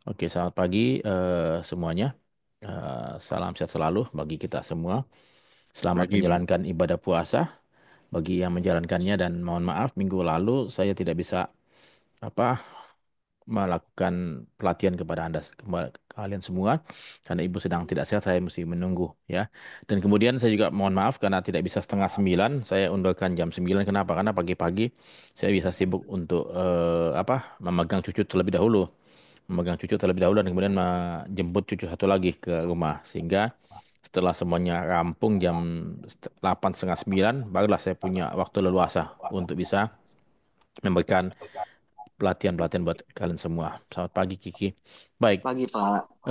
Oke, selamat pagi semuanya. Salam sehat selalu bagi kita semua. Selamat Pagi, Bang. menjalankan ibadah puasa bagi yang menjalankannya dan mohon maaf minggu lalu saya tidak bisa apa melakukan pelatihan kepada Anda kalian semua karena Ibu sedang tidak sehat, saya mesti menunggu ya. Dan kemudian saya juga mohon maaf karena tidak bisa setengah sembilan, saya undurkan jam 9. Kenapa? Karena pagi-pagi saya bisa sibuk untuk memegang cucu terlebih dahulu, dan kemudian menjemput cucu satu lagi ke rumah, sehingga setelah semuanya rampung jam 8 setengah 9 barulah saya punya waktu leluasa untuk bisa memberikan pelatihan-pelatihan buat kalian semua. Selamat pagi Kiki. Baik, Pagi, Pak.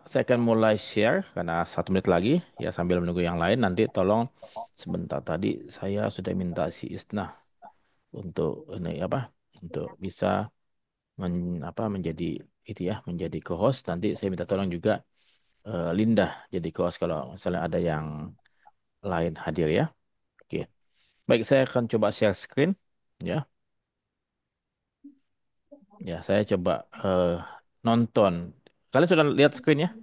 saya akan mulai share karena 1 menit lagi ya, sambil menunggu yang lain. Nanti tolong sebentar, tadi saya sudah minta si Isna untuk ini untuk bisa menjadi itu ya, menjadi co-host. Nanti saya minta tolong juga Linda jadi co-host kalau misalnya ada yang lain hadir ya. Oke. Baik, saya akan coba share screen ya. Ya, saya coba nonton. Kalian sudah lihat screen ya?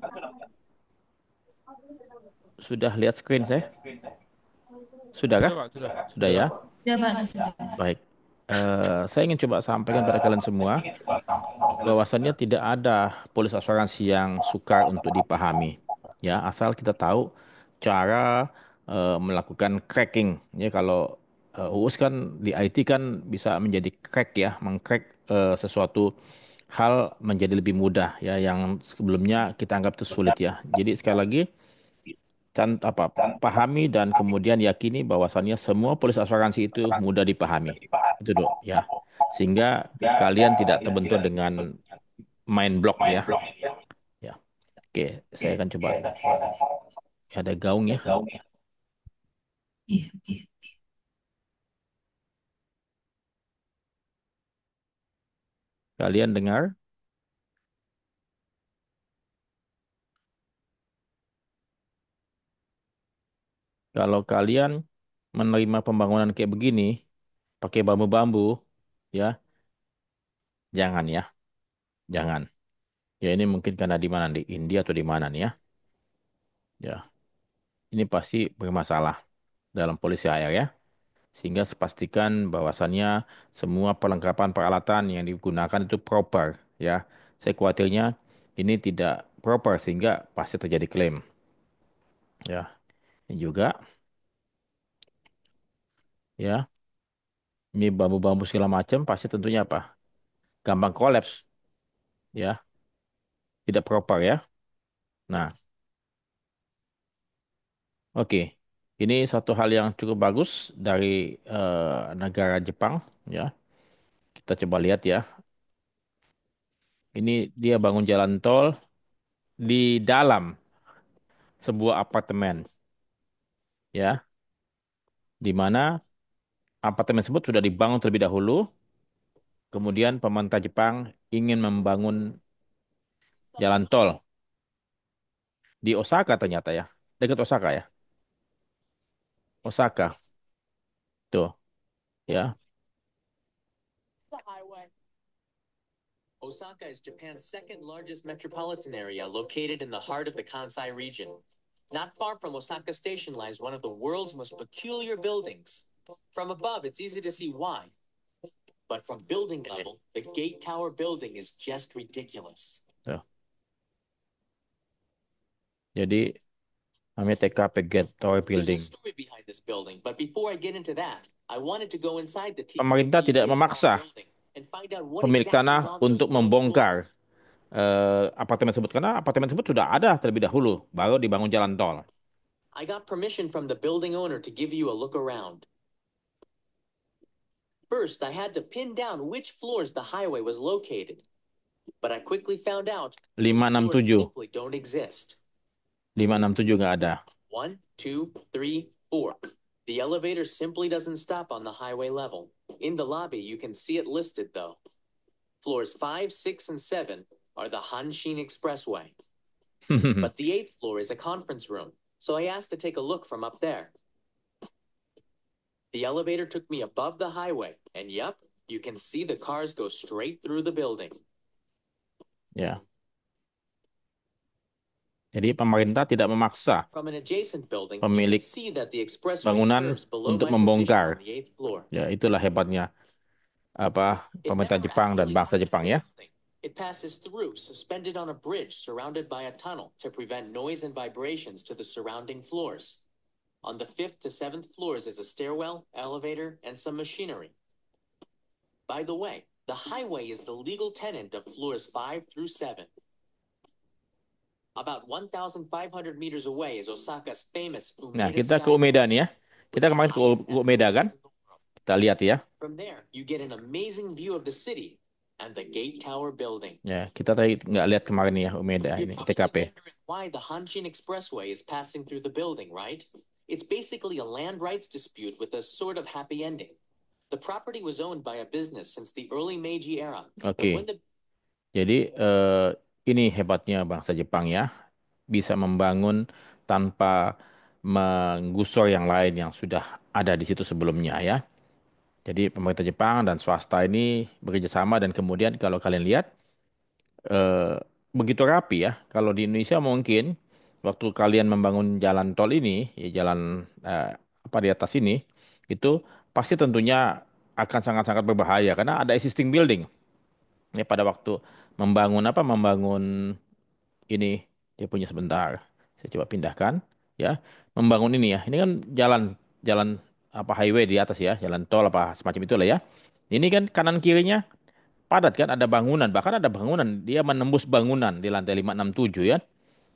Sudah lihat screen saya? Sudah kah? Sudah Pak, sudah. Sudah ya? Ya Pak, sudah. Baik. Saya ingin coba sampaikan pada kalian semua bahwasannya tidak ada polis asuransi yang sukar untuk dipahami. Ya, asal kita tahu cara melakukan cracking. Ya, kalau Uus kan di IT kan bisa menjadi crack ya, mengcrack sesuatu hal menjadi lebih mudah ya, yang sebelumnya kita anggap itu sulit ya. Jadi sekali lagi pahami dan kemudian yakini bahwasannya semua polis asuransi itu mudah dipahami. Itu dok ya. Sehingga kalian tidak terbentur dengan main block ya. Ya. Oke, saya akan coba. Ada gaung ya. Iya. Kalian dengar? Kalau kalian menerima pembangunan kayak begini pakai bambu-bambu ya, jangan ya. Jangan. Ya, ini mungkin karena di mana, di India atau di mana nih ya. Ya, ini pasti bermasalah dalam polisi air ya. Sehingga pastikan bahwasannya semua perlengkapan peralatan yang digunakan itu proper ya. Saya khawatirnya ini tidak proper sehingga pasti terjadi klaim ya. Ini juga ya, ini bambu-bambu segala macam pasti tentunya apa? Gampang kolaps ya, tidak proper ya. Nah, oke. Ini satu hal yang cukup bagus dari negara Jepang ya. Kita coba lihat ya. Ini dia bangun jalan tol di dalam sebuah apartemen ya, di mana apartemen tersebut sudah dibangun terlebih dahulu. Kemudian pemerintah Jepang ingin membangun jalan tol di Osaka ternyata ya. Dekat Osaka ya. Osaka. Tuh ya. Osaka is Japan's second largest metropolitan area located in the heart of the Kansai region. Not far from Osaka Station lies one of the world's most peculiar buildings. From above, it's easy to see why. But from building level, the Gate Tower building is just ridiculous. Tuh. Jadi namanya TKP Gate Tower There's a Building. story behind this building, but before I get into that, I wanted to go inside the Pemerintah TKP tidak Gate memaksa Tower building and find out what pemilik exactly is tanah on those untuk ground membongkar floors. apartemen tersebut, karena apartemen tersebut sudah ada terlebih dahulu, baru dibangun jalan tol. I got permission from the building owner to give you a look around. First, I had to pin down which floors the highway was located. But I quickly found out those floors 567. simply don't exist. 567 nggak ada. 1, 2, 3, 4. The elevator simply doesn't stop on the highway level. In the lobby, you can see it listed though. Floors 5, 6, and 7 are the Hanshin Expressway. But the 8th floor is a conference room, so I asked to take a look from up there. The elevator took me above the highway, and yep, you can see the cars go straight through the building. Ya, jadi pemerintah tidak memaksa From an adjacent building, you can pemilik see that the expressway bangunan curves below untuk my position on membongkar. the eighth floor. Ya, itulah hebatnya apa It pemerintah never Jepang dan actually bangsa enters Jepang the ya. building. It passes through, suspended on a bridge surrounded by a tunnel to prevent noise and vibrations to the surrounding floors. On the fifth to seventh floors is a stairwell, elevator, and some machinery. By the way, the highway is the legal tenant of floors 5 through 7. About 1,500 meters away is Osaka's famous Nah, Umeda kita ke Umeda Skyline, nih ya. with Kita the kemarin ke highest Umeda kan? escalators in the world. Kita lihat ya. From there, you get an amazing view of the city and the Gate Tower building. Ya, kita tadi nggak lihat kemarin nih ya Umeda You're ini probably TKP. wondering why the Hanshin Expressway is passing through the building, right? It's basically a land rights dispute with a sort of happy ending. The property was owned by a business since the early Meiji era, but when Oke. the Jadi ini hebatnya bangsa Jepang ya, bisa membangun tanpa menggusur yang lain yang sudah ada di situ sebelumnya ya. Jadi pemerintah Jepang dan swasta ini bekerja sama dan kemudian kalau kalian lihat eh, begitu rapi ya. Kalau di Indonesia mungkin waktu kalian membangun jalan tol ini, ya jalan apa di atas ini, itu pasti tentunya akan sangat-sangat berbahaya karena ada existing building. Ya pada waktu membangun ini dia punya sebentar. Saya coba pindahkan ya. Membangun ini ya. Ini kan jalan jalan apa highway di atas ya, jalan tol apa semacam itulah ya. Ini kan kanan kirinya padat kan ada bangunan, bahkan ada bangunan dia menembus bangunan di lantai 5, 6, 7 ya.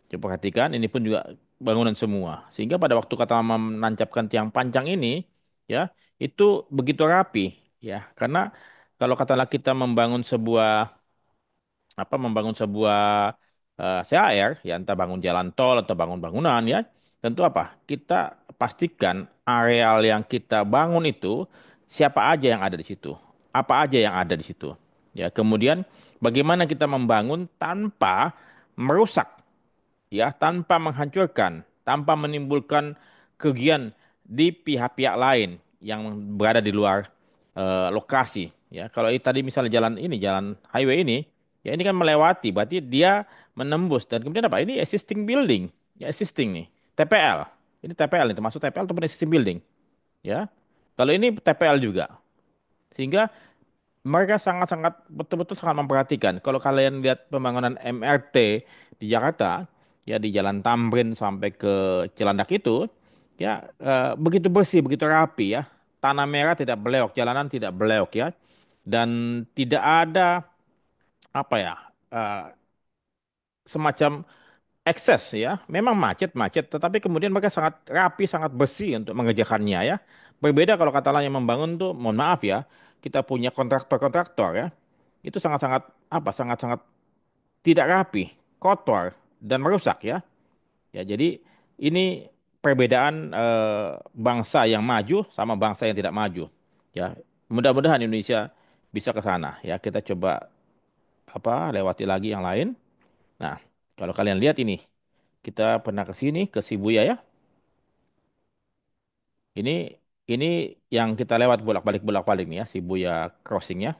Coba perhatikan ini pun juga bangunan semua. Sehingga pada waktu kata menancapkan tiang panjang ini ya, itu begitu rapi ya. Karena kalau katakanlah kita membangun sebuah CAR ya entah bangun jalan tol atau bangun bangunan ya tentu apa kita pastikan areal yang kita bangun itu siapa aja yang ada di situ apa aja yang ada di situ ya kemudian bagaimana kita membangun tanpa merusak ya tanpa menghancurkan, tanpa menimbulkan kerugian di pihak-pihak lain yang berada di luar lokasi. Ya, kalau tadi misalnya jalan ini, jalan highway ini, ya ini kan melewati, berarti dia menembus dan kemudian apa? Ini existing building, ya existing nih, TPL. Ini TPL itu masuk TPL ataupun existing building, ya. Kalau ini TPL juga, sehingga mereka sangat-sangat betul-betul sangat memperhatikan. Kalau kalian lihat pembangunan MRT di Jakarta, ya di Jalan Tamrin sampai ke Cilandak itu, ya begitu bersih, begitu rapi ya. Tanah merah tidak beleok, jalanan tidak beleok ya. Dan tidak ada apa ya semacam ekses ya. Memang macet-macet, tetapi kemudian mereka sangat rapi, sangat bersih untuk mengerjakannya ya. Berbeda kalau katalah yang membangun tuh, mohon maaf ya, kita punya kontraktor-kontraktor ya itu sangat-sangat sangat-sangat tidak rapi, kotor dan merusak ya. Ya, jadi ini perbedaan bangsa yang maju sama bangsa yang tidak maju. Ya, mudah-mudahan Indonesia bisa ke sana ya. Kita coba lewati lagi yang lain. Nah, kalau kalian lihat ini, kita pernah ke sini ke Shibuya ya. Ini ini yang kita lewat bolak-balik nih ya, Shibuya Crossing ya.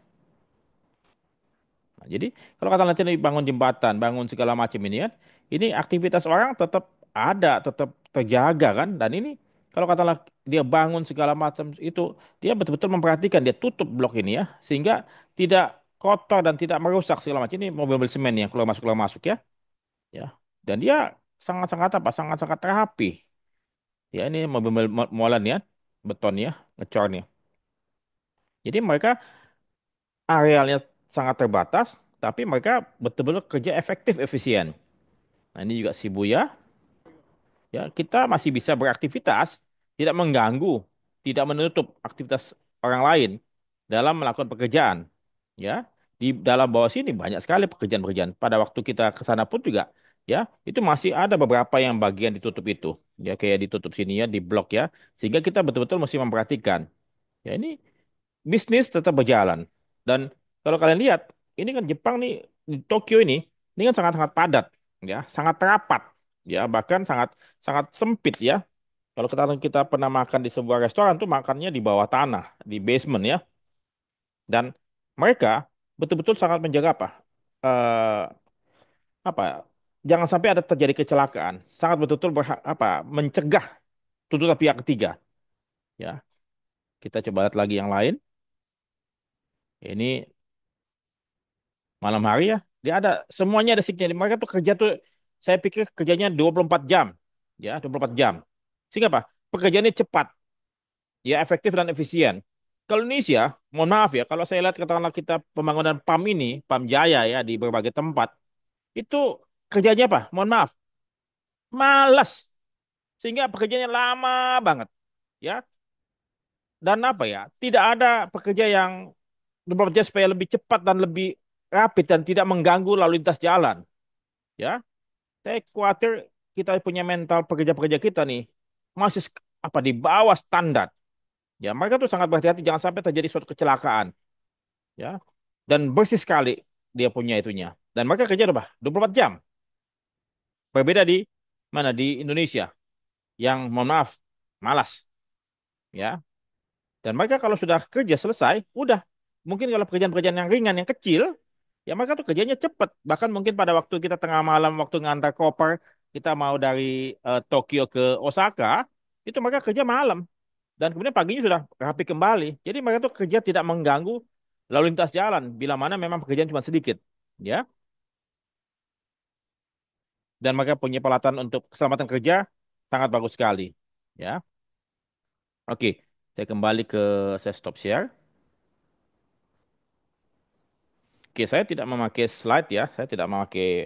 Nah, jadi kalau kata nanti bangun jembatan, bangun segala macam ini kan, ini aktivitas orang tetap ada, tetap terjaga kan. Dan ini kalau katalah dia bangun segala macam itu, dia betul-betul memperhatikan, dia tutup blok ini ya, sehingga tidak kotor dan tidak merusak segala macam. Ini mobil-mobil semen yang keluar masuk ya, ya. Dan dia sangat-sangat sangat-sangat rapi. Ya ini mobil-mobil molen ya, beton ya, ngecornya. Jadi mereka arealnya sangat terbatas, tapi mereka betul-betul kerja efektif, efisien. Nah, ini juga Shibuya, ya kita masih bisa beraktivitas, tidak mengganggu, tidak menutup aktivitas orang lain dalam melakukan pekerjaan. Ya, di dalam bawah sini banyak sekali pekerjaan-pekerjaan. Pada waktu kita ke sana pun juga, ya itu masih ada beberapa yang bagian ditutup itu, ya kayak ditutup sini ya, di blok ya, sehingga kita betul-betul mesti memperhatikan. Ya ini bisnis tetap berjalan. Dan kalau kalian lihat, ini kan Jepang nih di Tokyo ini kan sangat-sangat padat, ya, sangat rapat, ya, bahkan sangat sangat sempit ya. Kalau kita pernah makan di sebuah restoran tuh makannya di bawah tanah, di basement ya. Dan mereka betul-betul sangat menjaga apa? apa jangan sampai ada terjadi kecelakaan. Sangat betul-betul mencegah tuntutan pihak ketiga. Ya, kita coba lihat lagi yang lain. Ini malam hari ya, dia ada semuanya ada shiftnya. Mereka tuh kerja tuh, saya pikir kerjanya 24 jam, ya 24 jam. Sehingga apa? Pekerjaannya cepat, ya efektif dan efisien. Kalau Indonesia, mohon maaf ya, kalau saya lihat katakanlah kita pembangunan PAM ini, PAM Jaya ya di berbagai tempat, itu kerjanya apa? Mohon maaf, malas. Sehingga pekerjaannya lama banget, ya. Dan apa ya? Tidak ada pekerja yang 24 jam supaya lebih cepat dan lebih rapid dan tidak mengganggu lalu lintas jalan, ya. Saya khawatir kita punya mental pekerja-pekerja kita nih masih di bawah standar. Ya, mereka tuh sangat berhati-hati jangan sampai terjadi suatu kecelakaan, ya. Dan bersih sekali dia punya itunya. Dan mereka kerja apa? 24 jam. Berbeda di mana di Indonesia yang mohon maaf malas, ya. Dan mereka kalau sudah kerja selesai, udah. Mungkin kalau pekerjaan-pekerjaan yang ringan, yang kecil, ya mereka tuh kerjanya cepet. Bahkan mungkin pada waktu kita tengah malam, waktu ngantar koper, kita mau dari Tokyo ke Osaka, itu mereka kerja malam. Dan kemudian paginya sudah rapi kembali. Jadi mereka tuh kerja tidak mengganggu lalu lintas jalan, bila mana memang pekerjaan cuma sedikit. Ya, dan mereka punya pelatihan untuk keselamatan kerja sangat bagus sekali. Ya, oke. Saya kembali ke saya stop share. Oke, saya tidak memakai slide ya, saya tidak memakai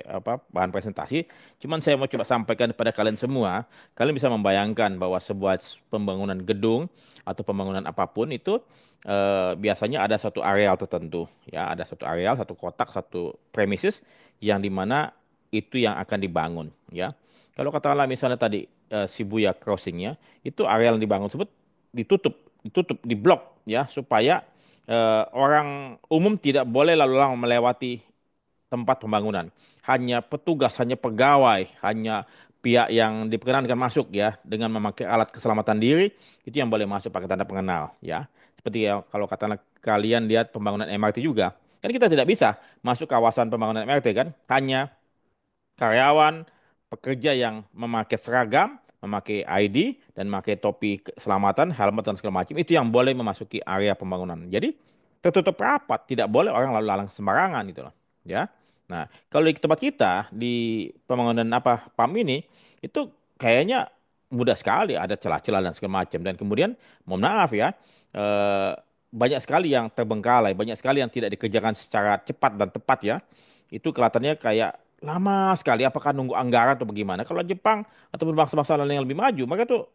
bahan presentasi. Cuman saya mau coba sampaikan kepada kalian semua, kalian bisa membayangkan bahwa sebuah pembangunan gedung atau pembangunan apapun itu biasanya ada satu areal tertentu, ya, ada satu areal, satu kotak, satu premises yang dimana itu yang akan dibangun, ya. Kalau katakanlah misalnya tadi Shibuya Crossing-nya, itu areal yang dibangun tersebut ditutup, ditutup, diblok, ya, supaya orang umum tidak boleh lalu lalang melewati tempat pembangunan. Hanya petugas, hanya pegawai, hanya pihak yang diperkenankan masuk ya dengan memakai alat keselamatan diri itu yang boleh masuk pakai tanda pengenal ya. Seperti ya kalau katakanlah kalian lihat pembangunan MRT juga. Kan kita tidak bisa masuk kawasan pembangunan MRT kan. Hanya karyawan, pekerja yang memakai seragam, memakai ID, dan memakai topi keselamatan, helmet, dan segala macam, itu yang boleh memasuki area pembangunan. Jadi, tertutup rapat, tidak boleh orang lalu lalang sembarangan gitu loh. Ya. Nah, kalau di tempat kita, di pembangunan PAM ini, itu kayaknya mudah sekali, ada celah-celah dan segala macam. Dan kemudian, mohon maaf ya, eh, banyak sekali yang terbengkalai, banyak sekali yang tidak dikerjakan secara cepat dan tepat ya. Itu kelihatannya kayak lama sekali. Apakah nunggu anggaran atau bagaimana? Kalau Jepang ataupun bangsa-bangsa lain yang lebih maju, mereka tuh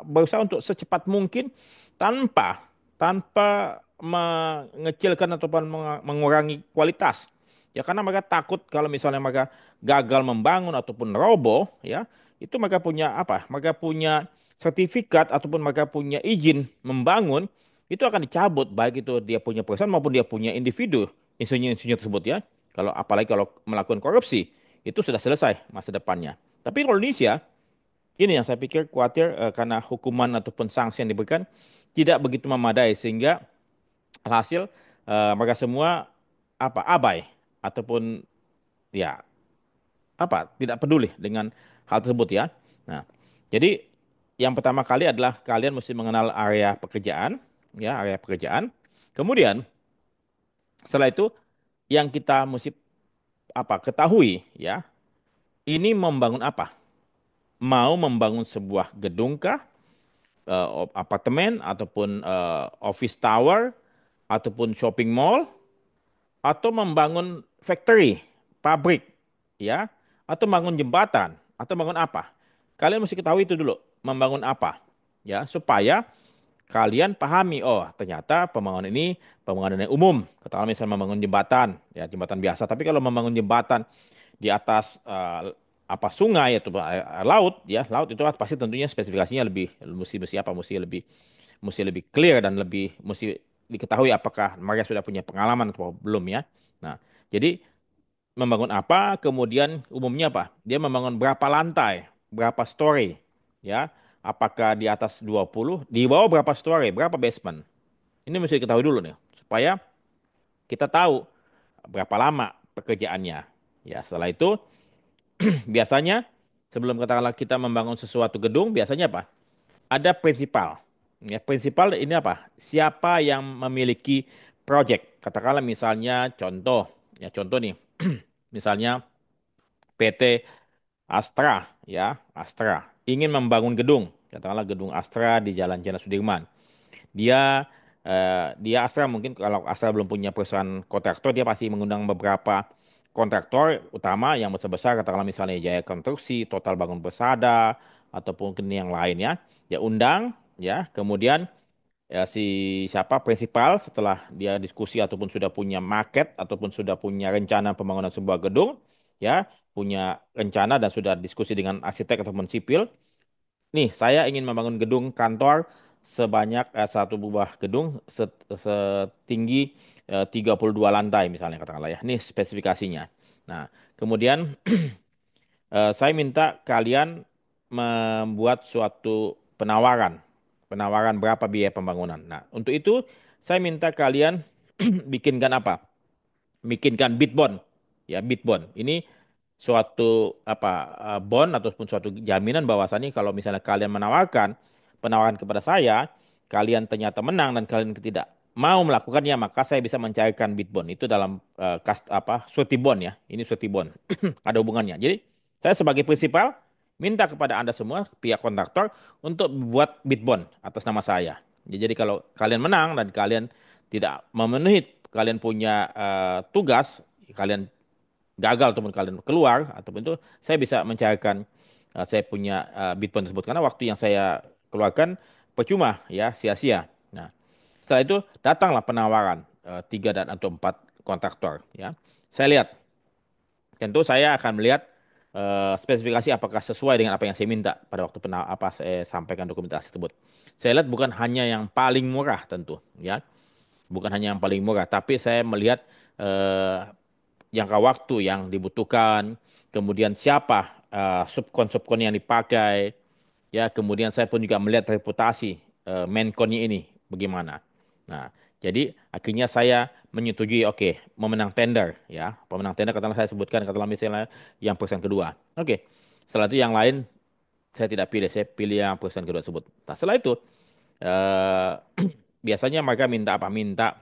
berusaha untuk secepat mungkin tanpa tanpa mengecilkan ataupun mengurangi kualitas. Ya karena mereka takut kalau misalnya mereka gagal membangun ataupun roboh, ya itu mereka punya Mereka punya sertifikat ataupun mereka punya izin membangun itu akan dicabut baik itu dia punya perusahaan maupun dia punya individu insinyur-insinyur tersebut ya. Kalau apalagi kalau melakukan korupsi, itu sudah selesai masa depannya. Tapi kalau Indonesia, ini yang saya pikir khawatir karena hukuman ataupun sanksi yang diberikan tidak begitu memadai sehingga alhasil mereka semua abai ataupun ya tidak peduli dengan hal tersebut ya. Nah, jadi yang pertama kali adalah kalian mesti mengenal area pekerjaan, ya area pekerjaan. Kemudian setelah itu yang kita mesti ketahui ya ini membangun apa? Mau membangun sebuah gedung kah? Apartemen ataupun office tower ataupun shopping mall atau membangun factory, pabrik, ya, atau membangun jembatan atau membangun apa? Kalian mesti ketahui itu dulu, membangun apa, ya, supaya kalian pahami, oh ternyata pembangunan ini pembangunan yang umum. Katakanlah misalnya membangun jembatan, ya jembatan biasa. Tapi kalau membangun jembatan di atas sungai atau laut ya laut itu pasti tentunya spesifikasinya lebih mesti mesti apa mesti lebih clear dan lebih mesti diketahui apakah mereka sudah punya pengalaman atau belum ya. Nah, jadi membangun apa kemudian umumnya dia membangun berapa lantai, berapa story ya, apakah di atas 20, di bawah berapa story, berapa basement, ini mesti diketahui dulu nih supaya kita tahu berapa lama pekerjaannya. Ya, setelah itu Biasanya sebelum katakanlah kita membangun sesuatu gedung, biasanya apa? Ada prinsipal. Ya, prinsipal ini apa? Siapa yang memiliki project? Katakanlah misalnya contoh, ya contoh nih, misalnya PT Astra, ya Astra ingin membangun gedung, katakanlah gedung Astra di Jalan Jenderal Sudirman. Dia Astra mungkin kalau Astra belum punya perusahaan kontraktor, dia pasti mengundang beberapa kontraktor utama yang besar-besar, katakanlah misalnya Jaya Konstruksi, Total Bangun Persada, ataupun mungkin yang lain ya. Dia undang, ya. Kemudian ya si siapa prinsipal setelah dia diskusi ataupun sudah punya market ataupun sudah punya rencana pembangunan sebuah gedung, ya, punya rencana dan sudah diskusi dengan arsitek ataupun sipil. Nih, saya ingin membangun gedung kantor sebanyak satu buah gedung setinggi 32 lantai misalnya katakanlah ya. Ini spesifikasinya. Nah, kemudian saya minta kalian membuat suatu penawaran. Penawaran berapa biaya pembangunan. Nah, untuk itu saya minta kalian bikinkan apa? Bikinkan bid bond. Ya, bid bond. Ini suatu apa bond ataupun suatu jaminan bahwasannya kalau misalnya kalian menawarkan penawaran kepada saya, kalian ternyata menang dan kalian tidak mau melakukannya, maka saya bisa mencairkan bid bond. Itu dalam surety bond ya. Ini surety bond. Ada hubungannya. Jadi, saya sebagai prinsipal minta kepada Anda semua pihak kontraktor untuk buat bid bond atas nama saya. Ya, jadi kalau kalian menang dan kalian tidak memenuhi kalian punya tugas, kalian gagal ataupun kalian keluar ataupun itu saya bisa mencairkan saya punya Bitcoin tersebut karena waktu yang saya keluarkan percuma ya sia-sia. Nah, setelah itu datanglah penawaran tiga dan atau empat kontraktor ya. Saya lihat tentu saya akan melihat spesifikasi apakah sesuai dengan apa yang saya minta pada waktu apa saya sampaikan dokumentasi tersebut. Saya lihat bukan hanya yang paling murah tentu ya, bukan hanya yang paling murah, tapi saya melihat eh, jangka waktu yang dibutuhkan, kemudian siapa subkon-subkon yang dipakai, ya kemudian saya pun juga melihat reputasi Menkonnya ini bagaimana. Nah, jadi akhirnya saya menyetujui, oke, memenang tender, ya, pemenang tender katakanlah saya sebutkan katakanlah misalnya yang perusahaan kedua, oke, setelah itu yang lain saya tidak pilih, saya pilih yang perusahaan kedua tersebut. Nah, setelah itu eh, biasanya mereka minta apa? Minta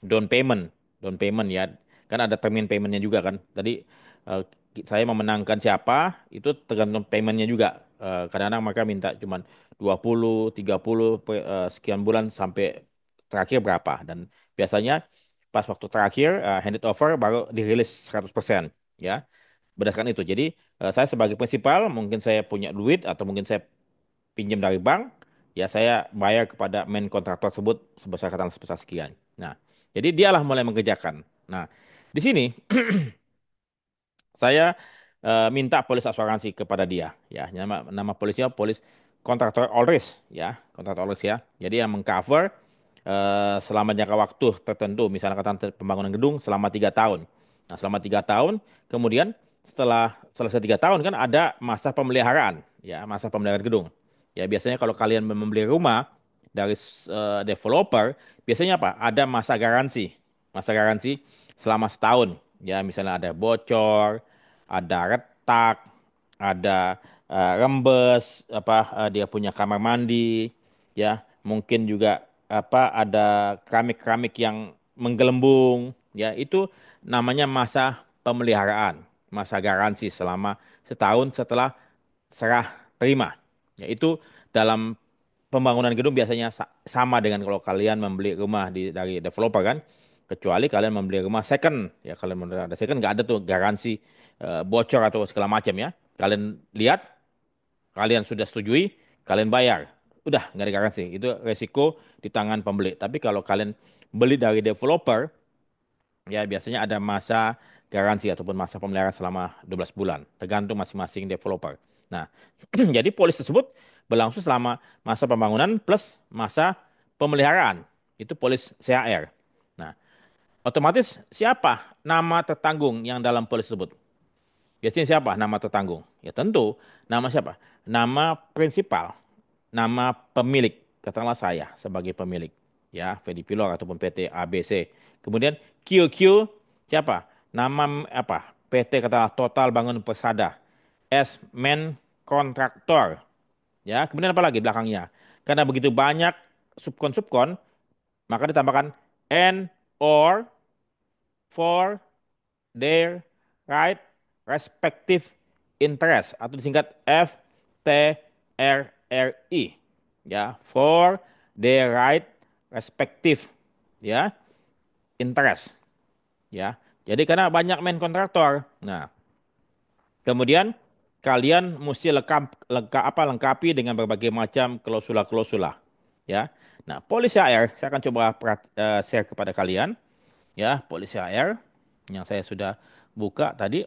down payment, down payment ya. Kan ada termin paymentnya juga kan. Tadi eh, saya memenangkan siapa itu tergantung paymentnya juga. Kadang-kadang mereka minta cuman 20, 30 sekian bulan sampai terakhir berapa. Dan biasanya pas waktu terakhir handed over baru dirilis 100% ya. Berdasarkan itu. Jadi saya sebagai prinsipal mungkin saya punya duit atau mungkin saya pinjam dari bank, ya saya bayar kepada main kontraktor tersebut sebesar katakanlah sebesar sekian. Nah, jadi dialah mulai mengerjakan. Nah, di sini saya minta polis asuransi kepada dia. Ya, nama polisnya polis kontraktor all risk ya, kontraktor all risk ya. Jadi yang mengcover selama jangka waktu tertentu, misalnya katakan pembangunan gedung selama 3 tahun. Nah, selama 3 tahun, kemudian setelah selesai 3 tahun kan ada masa pemeliharaan, ya masa pemeliharaan gedung. Ya biasanya kalau kalian membeli rumah dari developer, biasanya apa? Ada masa garansi selama setahun. Ya misalnya ada bocor, ada retak, ada rembes, dia punya kamar mandi, ya mungkin juga ada keramik-keramik yang menggelembung, ya itu namanya masa pemeliharaan, masa garansi selama setahun setelah serah terima. Ya itu dalam pembangunan gedung biasanya sama dengan kalau kalian membeli rumah dari developer kan, kecuali kalian membeli rumah second, ya kalian membeli ada second nggak ada tuh garansi bocor atau segala macam ya. Kalian lihat, kalian sudah setujui, kalian bayar. Udah, nggak ada garansi. Itu resiko di tangan pembeli. Tapi kalau kalian beli dari developer, ya biasanya ada masa garansi ataupun masa pemeliharaan selama 12 bulan. Tergantung masing-masing developer. Nah, jadi polis tersebut berlangsung selama masa pembangunan plus masa pemeliharaan. Itu polis CHR. Nah, otomatis siapa nama tertanggung yang dalam polis tersebut? Biasanya siapa nama tertanggung? Ya tentu nama siapa? Nama prinsipal, nama pemilik. Katakanlah saya sebagai pemilik, ya Fedi Pilor ataupun PT ABC. Kemudian QQ siapa? Nama apa? PT katakanlah Total Bangun Persada. S. Main kontraktor. Ya, kemudian apa lagi belakangnya? Karena begitu banyak subkon-subkon, maka ditambahkan and or for their right respective interest atau disingkat FTRRI. Ya, for their right respective ya interest ya. Jadi karena banyak main kontraktor. Nah, kemudian kalian mesti lengkapi dengan berbagai macam klausula-klausula ya. Nah, polisi AR saya akan coba share kepada kalian ya, polisi AR yang saya sudah buka tadi.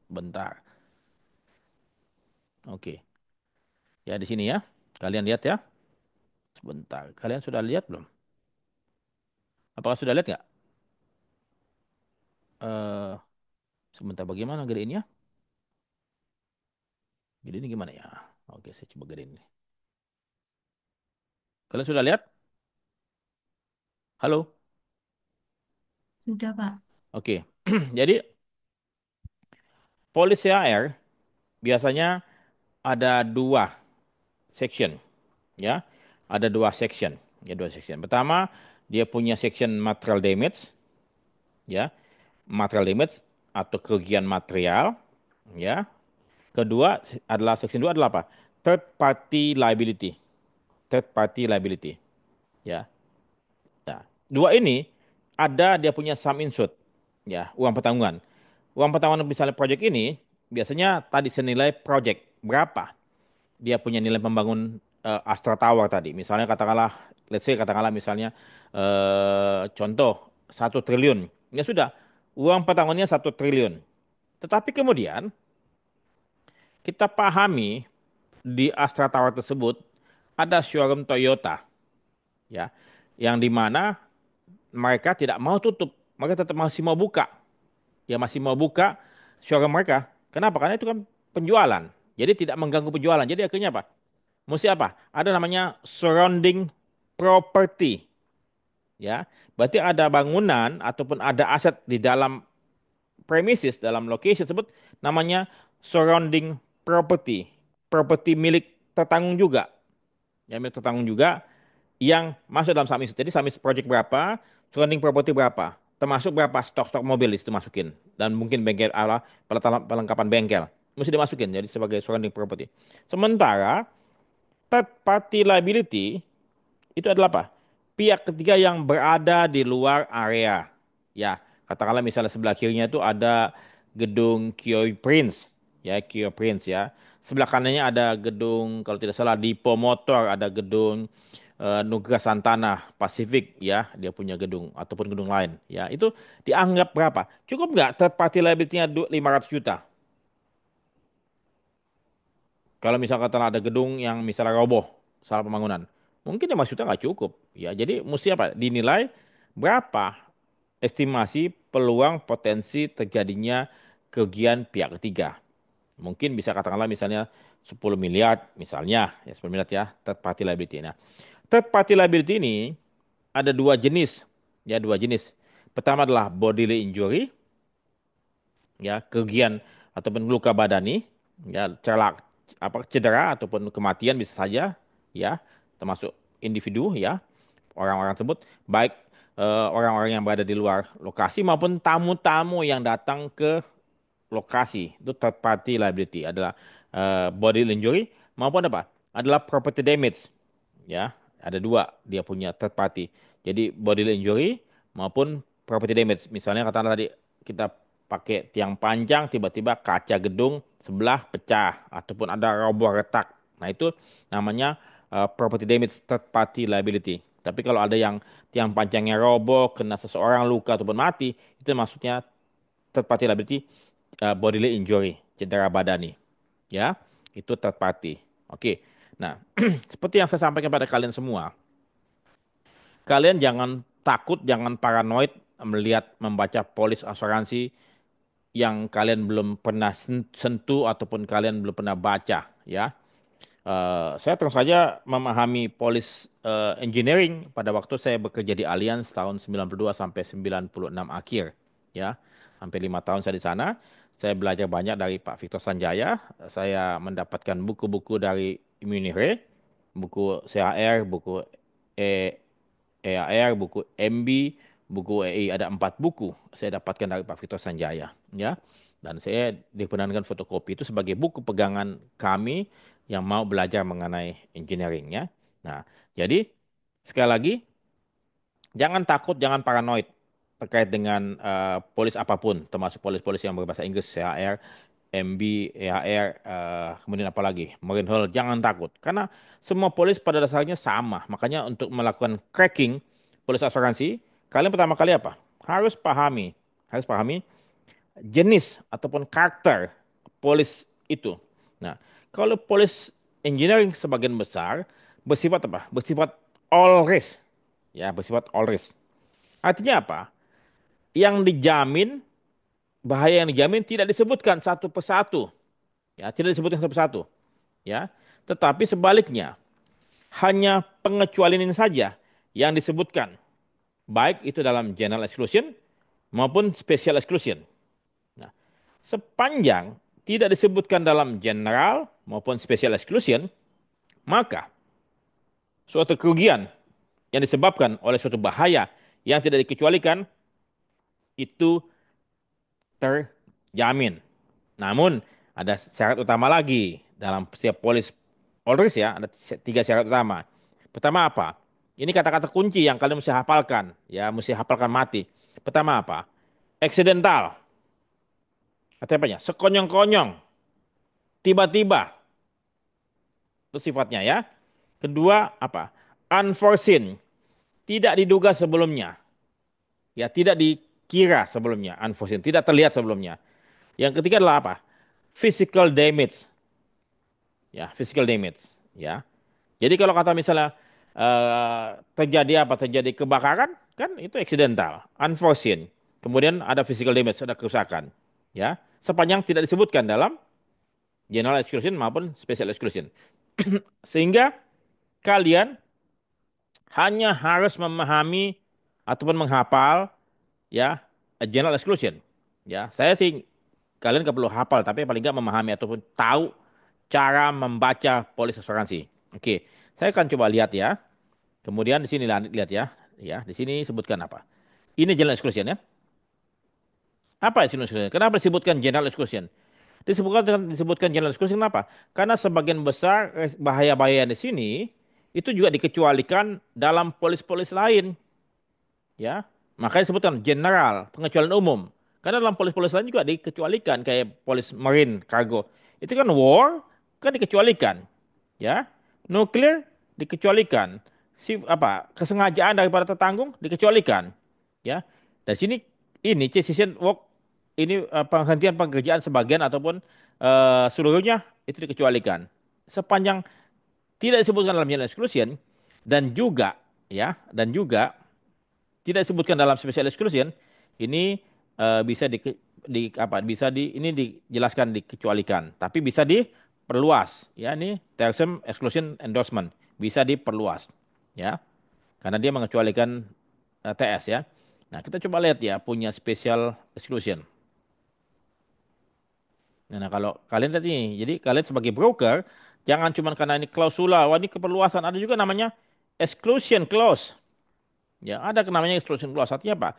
Bentar. Oke. Ya di sini ya. Kalian lihat ya. Sebentar. Kalian sudah lihat belum? Apakah sudah lihat nggak? Eh, sebentar bagaimana gedeinnya? Gede ini gimana ya? Oke, saya coba gedein ini. Kalian sudah lihat? Halo? Sudah, Pak. Oke. Jadi polisi AR biasanya ada dua section ya. Ada dua section. Ya, dua section. Pertama, dia punya section material damage ya. Material damage atau kerugian material ya. Kedua adalah section 2 adalah apa? Third party liability. Third party liability. Ya. Nah, dua ini ada dia punya sum insured. Ya, uang pertanggungan. Uang pertanggungan misalnya project ini biasanya tadi senilai project berapa? Dia punya nilai pembangun Astra Tower tadi. Misalnya katakanlah let's say katakanlah misalnya contoh 1 triliun. Ya sudah, uang pertanggungannya 1 triliun. Tetapi kemudian kita pahami di Astra Tower tersebut ada showroom Toyota ya yang dimana mereka tidak mau tutup, mereka tetap masih mau buka, ya masih mau buka showroom mereka. Kenapa? Karena itu kan penjualan, jadi tidak mengganggu penjualan. Jadi akhirnya apa? Mesti apa? Ada namanya surrounding property, ya. Berarti ada bangunan ataupun ada aset di dalam premises, dalam location tersebut namanya surrounding property, property milik tertanggung juga, ya milik tertanggung juga yang masuk dalam submiss. Jadi submiss project berapa, surrounding property berapa, termasuk berapa stok-stok mobil di situ masukin dan mungkin bengkel ala perlengkapan bengkel mesti dimasukin jadi sebagai surrounding property. Sementara third party liability itu adalah apa? Pihak ketiga yang berada di luar area. Ya, katakanlah misalnya sebelah kirinya itu ada gedung Kioi Prince, ya Kioi Prince ya. Sebelah kanannya ada gedung kalau tidak salah Dipo Motor, ada gedung Nugra Santana Pacific ya, dia punya gedung ataupun gedung lain. Ya, itu dianggap berapa? Cukup nggak third party liability-nya 500 juta? Kalau misalkan ada gedung yang misalnya roboh salah pembangunan, mungkin 5 juta nggak cukup. Ya, jadi mesti apa? Dinilai berapa estimasi peluang potensi terjadinya kerugian pihak ketiga. Mungkin bisa katakanlah misalnya 10 miliar misalnya, ya 10 miliar ya, third party liability. Nah, third party liability ini ada dua jenis, ya dua jenis. Pertama adalah bodily injury, ya kerugian ataupun luka badani ya celak apa cedera ataupun kematian bisa saja ya termasuk individu ya orang-orang tersebut baik orang-orang yang berada di luar lokasi maupun tamu-tamu yang datang ke lokasi itu third party liability adalah bodily injury maupun apa adalah property damage ya ada dua dia punya third party jadi bodily injury maupun property damage misalnya katakanlah tadi kita pakai tiang panjang tiba-tiba kaca gedung sebelah pecah ataupun ada roboh retak nah itu namanya property damage third party liability tapi kalau ada yang tiang panjangnya roboh kena seseorang luka ataupun mati itu maksudnya third party liability bodily injury cedera badani ya itu third party oke nah seperti yang saya sampaikan pada kalian semua kalian jangan takut jangan paranoid melihat membaca polis asuransi yang kalian belum pernah sentuh ataupun kalian belum pernah baca ya. Saya terus saja memahami polis engineering pada waktu saya bekerja di Allianz tahun 92 sampai 96 akhir ya. hampir 5 tahun saya di sana. Saya belajar banyak dari Pak Victor Sanjaya. Saya mendapatkan buku-buku dari Munire, buku CAR, buku E EAR, buku MB, buku EI, ada 4 buku saya dapatkan dari Pak Victor Sanjaya, ya. Dan saya diperkenankan fotokopi itu sebagai buku pegangan kami yang mau belajar mengenai engineering, ya. Nah, jadi sekali lagi jangan takut, jangan paranoid terkait dengan polis apapun, termasuk polis-polis yang berbahasa Inggris, CAR, MB, EAR, kemudian apa lagi, Marine Hall, jangan takut. Karena semua polis pada dasarnya sama. Makanya untuk melakukan cracking polis asuransi, kalian pertama kali apa? Harus pahami jenis ataupun karakter polis itu. Nah, kalau polis engineering sebagian besar bersifat apa? Bersifat all risk. Ya, bersifat all risk. Artinya apa? Yang dijamin, bahaya yang dijamin tidak disebutkan satu persatu. Ya, tidak disebutkan satu persatu. Ya, tetapi sebaliknya, hanya pengecualian saja yang disebutkan. Baik itu dalam general exclusion maupun special exclusion. Nah, sepanjang tidak disebutkan dalam general maupun special exclusion, maka suatu kerugian yang disebabkan oleh suatu bahaya yang tidak dikecualikan itu terjamin. Namun ada syarat utama lagi dalam setiap polis Polris, ya, ada 3 syarat utama. Pertama apa? Ini kata-kata kunci yang kalian mesti hafalkan, ya, mesti hafalkan mati. Pertama apa? Accidental. Artinya apanya? Sekonyong-konyong, tiba-tiba. Itu sifatnya, ya. Kedua apa? Unforeseen. Tidak diduga sebelumnya. Ya, tidak dikira sebelumnya. Unforeseen. Tidak terlihat sebelumnya. Yang ketiga adalah apa? Physical damage. Ya, physical damage. Ya. Jadi kalau kata misalnya terjadi apa? Terjadi kebakaran, kan itu accidental, unforeseen. Kemudian ada physical damage, ada kerusakan. Ya, sepanjang tidak disebutkan dalam general exclusion maupun special exclusion. Sehingga kalian hanya harus memahami ataupun menghafal, ya, general exclusion. Ya, saya sih kalian nggak perlu hafal, tapi paling nggak memahami ataupun tahu cara membaca polis asuransi. Oke, saya akan coba lihat, ya. Kemudian di sini lihat, ya. Ya, di sini sebutkan apa? Ini general exclusion, ya. Apa general exclusion? Kenapa disebutkan general exclusion? Disebutkan general exclusion kenapa? Karena sebagian besar bahaya-bahaya di sini itu juga dikecualikan dalam polis-polis lain, ya. Makanya disebutkan general, pengecualian umum. Karena dalam polis-polis lain juga dikecualikan kayak polis marine, cargo. Itu kan war, kan dikecualikan, ya. Nuklir dikecualikan. Apa? Kesengajaan daripada tertanggung dikecualikan, ya. Dan sini ini cessation work, ini penghentian pekerjaan sebagian ataupun seluruhnya itu dikecualikan. Sepanjang tidak disebutkan dalam general exclusion dan juga, ya, dan juga tidak disebutkan dalam special exclusion, ini bisa bisa ini dijelaskan dikecualikan, tapi bisa diperluas, ya, ini term exclusion endorsement bisa diperluas, ya, karena dia mengecualikan TS, ya. Nah, kita coba lihat, ya, punya special exclusion. Nah, kalau kalian lihat ini, jadi kalian sebagai broker jangan cuma karena ini klausula, wah ini keperluasan, ada juga namanya exclusion clause. Ya, ada namanya exclusion clause. Artinya apa?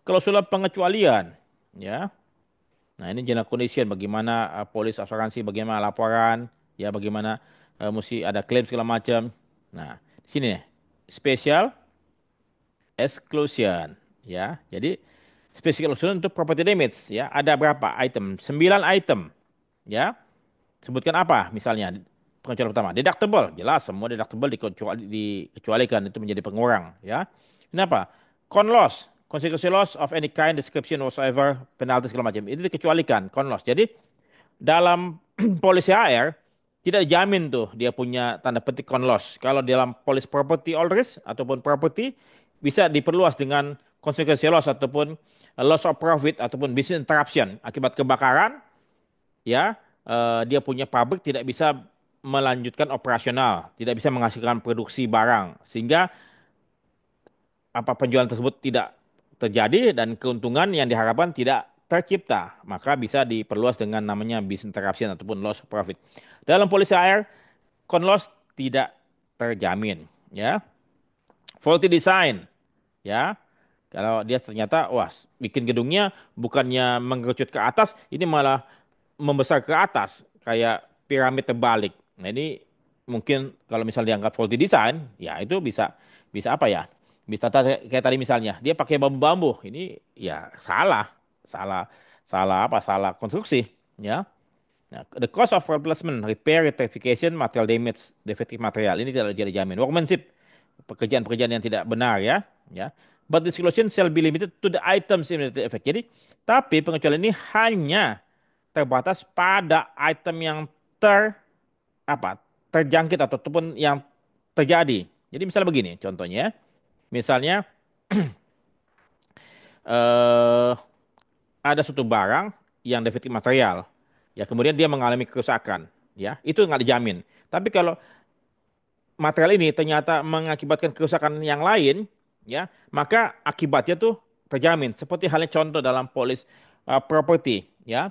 Klausula pengecualian. Ya. Nah, ini general condition bagaimana polis asuransi, bagaimana laporan, ya, bagaimana mesti ada klaim segala macam. Nah, di sini nih, special exclusion, ya. Jadi special exclusion untuk property damage, ya. Ada berapa item? 9 item, ya. Sebutkan apa misalnya pengecualian pertama? Deductible, jelas semua deductible dikecualikan itu menjadi pengurang, ya. Ini apa? Con loss, consequence loss of any kind, description whatsoever, penalti segala macam. Itu dikecualikan, con loss. Jadi dalam polis AR tidak dijamin tuh dia punya tanda petik con loss. Kalau dalam polis property all risk ataupun property bisa diperluas dengan consequence loss ataupun loss of profit ataupun business interruption akibat kebakaran, ya, dia punya pabrik tidak bisa melanjutkan operasional, tidak bisa menghasilkan produksi barang, sehingga apa penjualan tersebut tidak terjadi dan keuntungan yang diharapkan tidak tercipta, maka bisa diperluas dengan namanya business interruption ataupun loss of profit. Dalam polisi HR, con loss tidak terjamin, ya. Faulty design, ya. Kalau dia ternyata wah bikin gedungnya bukannya mengerucut ke atas, ini malah membesar ke atas kayak piramid terbalik. Nah, ini mungkin kalau misalnya dianggap faulty design, ya itu bisa bisa apa ya? Bisa kayak tadi misalnya dia pakai bambu-bambu. Ini ya salah, salah, salah apa? Salah konstruksi, ya. Nah, the cost of replacement, repair, rectification, material damage, defective material ini tidak jadi jamin. Workmanship, pekerjaan-pekerjaan yang tidak benar ya, ya. But the exclusion shall be limited to the items immediate effect. Jadi, tapi pengecualian ini hanya terbatas pada item yang ter apa terjangkit ataupun yang terjadi. Jadi misalnya begini, contohnya, misalnya eh, ada suatu barang yang defektif material, ya kemudian dia mengalami kerusakan, ya itu nggak dijamin. Tapi kalau material ini ternyata mengakibatkan kerusakan yang lain, ya, maka akibatnya tuh terjamin. Seperti halnya contoh dalam polis property, ya,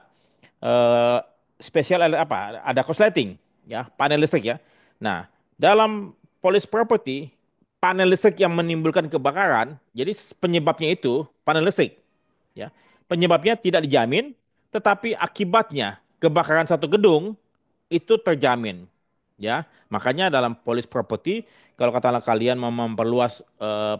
eh, spesial apa? Ada korsleting, ya, panel listrik, ya. Nah, dalam polis property, panel listrik yang menimbulkan kebakaran, jadi penyebabnya itu panel listrik, ya. Penyebabnya tidak dijamin, tetapi akibatnya kebakaran satu gedung itu terjamin. Ya, makanya dalam polis property kalau katakanlah kalian mau memperluas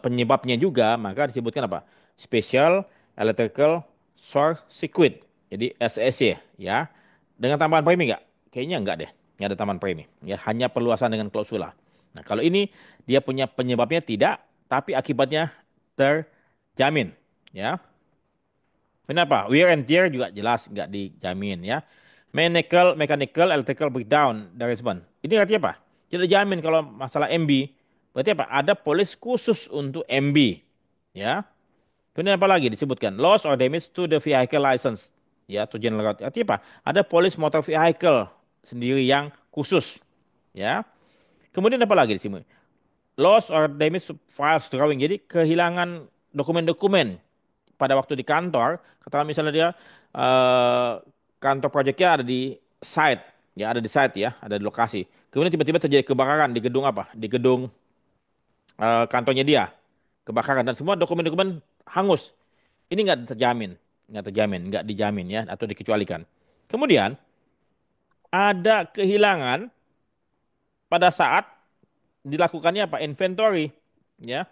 penyebabnya juga, maka disebutkan apa? Special Electrical Short Circuit. Jadi SSC ya. Dengan tambahan premi nggak? Kayaknya nggak deh. Nggak ada tambahan premi. Ya, hanya perluasan dengan klausula. Nah, kalau ini dia punya penyebabnya tidak, tapi akibatnya terjamin. Ya. Kenapa? Wear and tear juga jelas nggak dijamin ya. Mechanical, electrical breakdown dari seban. Ini artinya apa? Tidak dijamin kalau masalah MB. Berarti apa? Ada polis khusus untuk MB. Ya. Kemudian apa lagi disebutkan? Loss or damage to the vehicle license. Ya, to general road. Artinya apa? Ada polis motor vehicle sendiri yang khusus. Ya. Kemudian apa lagi di sini? Loss or damage to files drawing. Jadi kehilangan dokumen-dokumen pada waktu di kantor, katakan misalnya dia eh, kantor proyeknya ada di site, ya ada di site ya, ada di lokasi. Kemudian tiba-tiba terjadi kebakaran di gedung apa? Di gedung kantornya dia, kebakaran dan semua dokumen-dokumen hangus. Ini nggak terjamin, nggak dijamin ya, atau dikecualikan. Kemudian ada kehilangan pada saat dilakukannya apa? Inventory, ya.